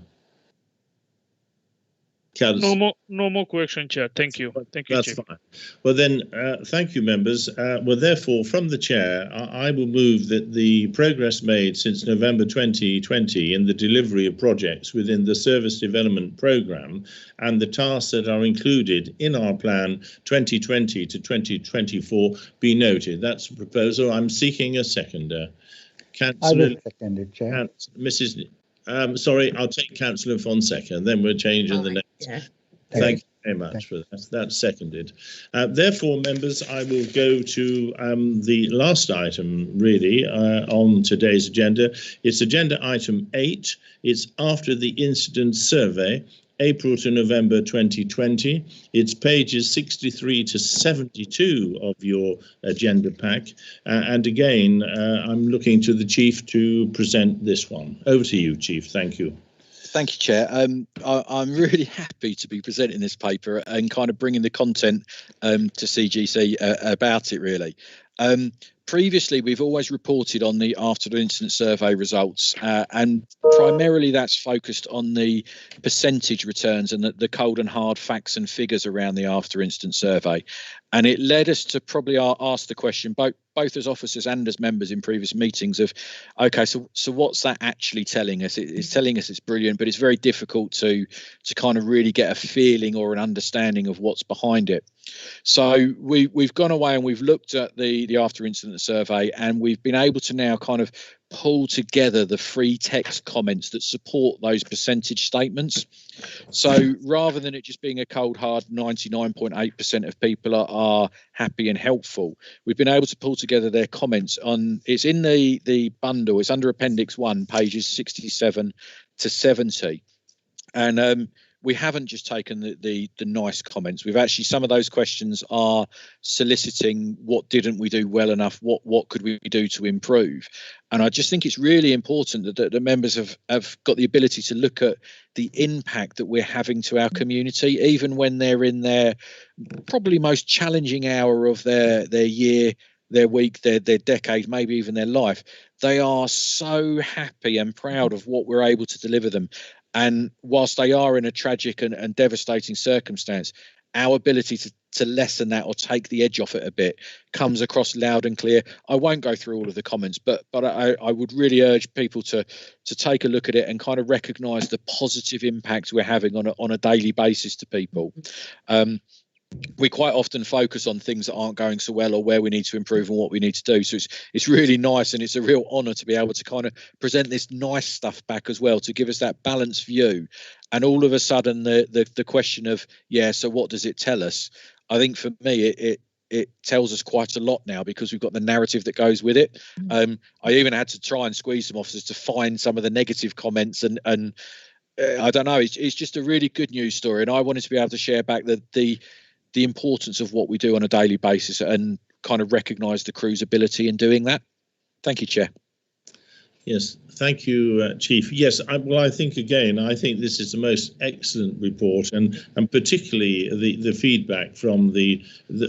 No more question, Chair. Thank you. Thank you, That's Chair. fine. Well then, thank you, members. Well, therefore, from the chair, I will move that the progress made since November 2020 in the delivery of projects within the Service Development Programme and the tasks that are included in our plan 2020 to 2024 be noted. That's a proposal. I'm seeking a seconder. Councillor, I will second it, Chair. Mrs. Sorry, I'll take Councillor Fonseca, and then we'll change in the next. Yeah. Thank you very much for that. That's seconded. Therefore, members, I will go to the last item, really, on today's agenda. It's agenda item 8. It's after the incident survey, April to November 2020. It's pages 63 to 72 of your agenda pack. And again, I'm looking to the Chief to present this one. Over to you, Chief. Thank you. Thank you, Chair. I'm really happy to be presenting this paper and kind of bringing the content to CGC about it, really. Previously, we've always reported on the after the incident survey results, and primarily that's focused on the percentage returns and the cold and hard facts and figures around the after incident survey. And it led us to probably ask the question, both as officers and as members in previous meetings, of, OK, so what's that actually telling us? It's telling us it's brilliant, but it's very difficult to kind of really get a feeling or an understanding of what's behind it. So we've gone away and we've looked at the after incident survey, and we've been able to now kind of pull together the free text comments that support those percentage statements. So rather than it just being a cold hard 99.8% of people are happy and helpful, we've been able to pull together their comments on, it's in the bundle, it's under Appendix 1, pages 67 to 70. And we haven't just taken the nice comments. We've actually, some of those questions are soliciting what didn't we do well enough, what could we do to improve. And I just think it's really important that the members have got the ability to look at the impact that we're having to our community, even when they're in their probably most challenging hour of their year, their week, their decade, maybe even their life. They are so happy and proud of what we're able to deliver them. And whilst they are in a tragic and devastating circumstance, our ability to lessen that or take the edge off it a bit comes across loud and clear. I won't go through all of the comments, but I would really urge people to take a look at it and kind of recognise the positive impact we're having on a daily basis to people. We quite often focus on things that aren't going so well or where we need to improve and what we need to do. So it's really nice, and it's a real honour to be able to kind of present this nice stuff back as well, to give us that balanced view. And all of a sudden the question of, yeah, so what does it tell us? I think for me it tells us quite a lot now, because we've got the narrative that goes with it. I even had to try and squeeze some officers to find some of the negative comments, and I don't know, it's just a really good news story, and I wanted to be able to share back the importance of what we do on a daily basis and kind of recognise the crew's ability in doing that. Thank you, Chair. Yes, thank you, Chief. Yes, I think this is the most excellent report, and particularly the feedback from the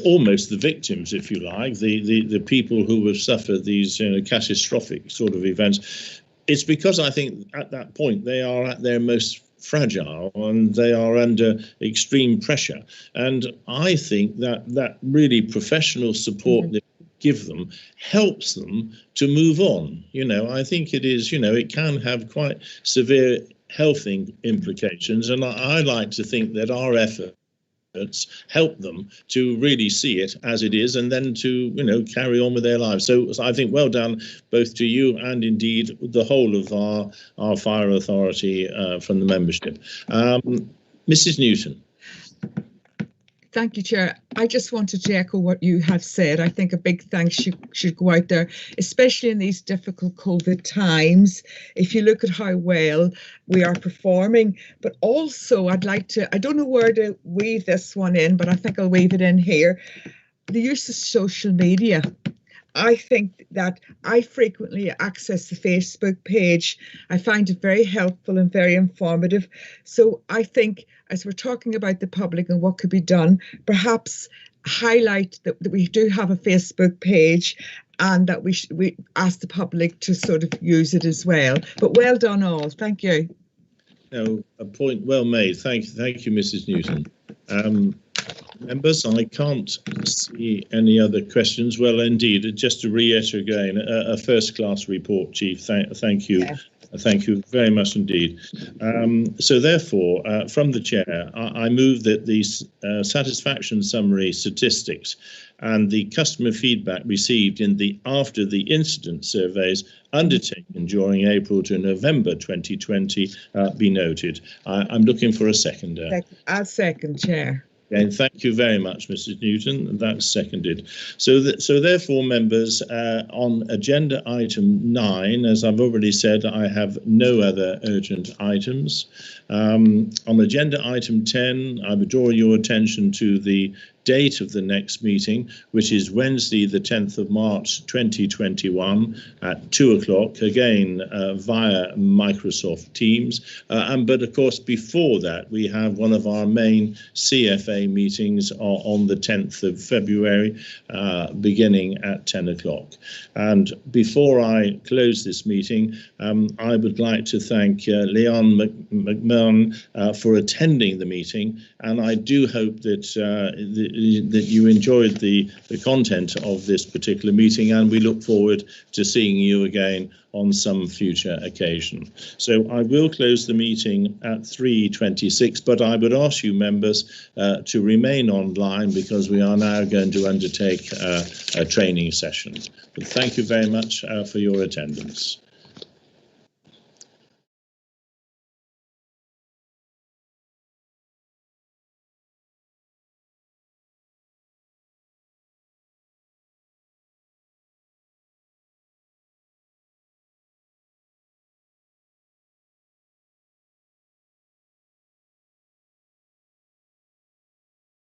almost the victims, if you like, the people who have suffered these catastrophic sort of events. It's because I think at that point they are at their most fragile and they are under extreme pressure, and I think that really professional support that give them helps them to move on. I think it is, it can have quite severe health implications, and I like to think that our efforts help them to really see it as it is, and then to carry on with their lives. So I think well done both to you and indeed the whole of our fire authority from the membership. Mrs. Newton. Thank you, Chair. I just wanted to echo what you have said. I think a big thanks should go out there, especially in these difficult COVID times. If you look at how well we are performing, but also I'd like to, I don't know where to weave this one in, but I think I'll weave it in here. The use of social media. I think that I frequently access the Facebook page. I find it very helpful and very informative. So I think as we're talking about the public and what could be done, perhaps highlight that we do have a Facebook page and that we ask the public to sort of use it as well. But well done all. Thank you. No, a point well made. Thank you, Mrs. Newton. Members, I can't see any other questions. Well, indeed, just to reiterate again, a first-class report, Chief. Thank you. Yeah. Thank you very much indeed. So therefore, from the Chair, I move that the satisfaction summary statistics and the customer feedback received after the incident surveys undertaken during April to November 2020 be noted. I'm looking for a seconder. I'll second, Chair. And thank you very much, Mrs. Newton. That's seconded. So therefore, members, on agenda item 9, as I've already said, I have no other urgent items. On agenda item 10, I would draw your attention to the date of the next meeting, which is Wednesday, the 10th of March 2021 at 2 o'clock, again via Microsoft Teams. But of course, before that, we have one of our main CFA meetings on the 10th of February, beginning at 10 o'clock. And before I close this meeting, I would like to thank Leon McMahon for attending the meeting, and I do hope that that you enjoyed the content of this particular meeting, and we look forward to seeing you again on some future occasion. So I will close the meeting at 3:26, but I would ask you members to remain online because we are now going to undertake a training session. But thank you very much for your attendance.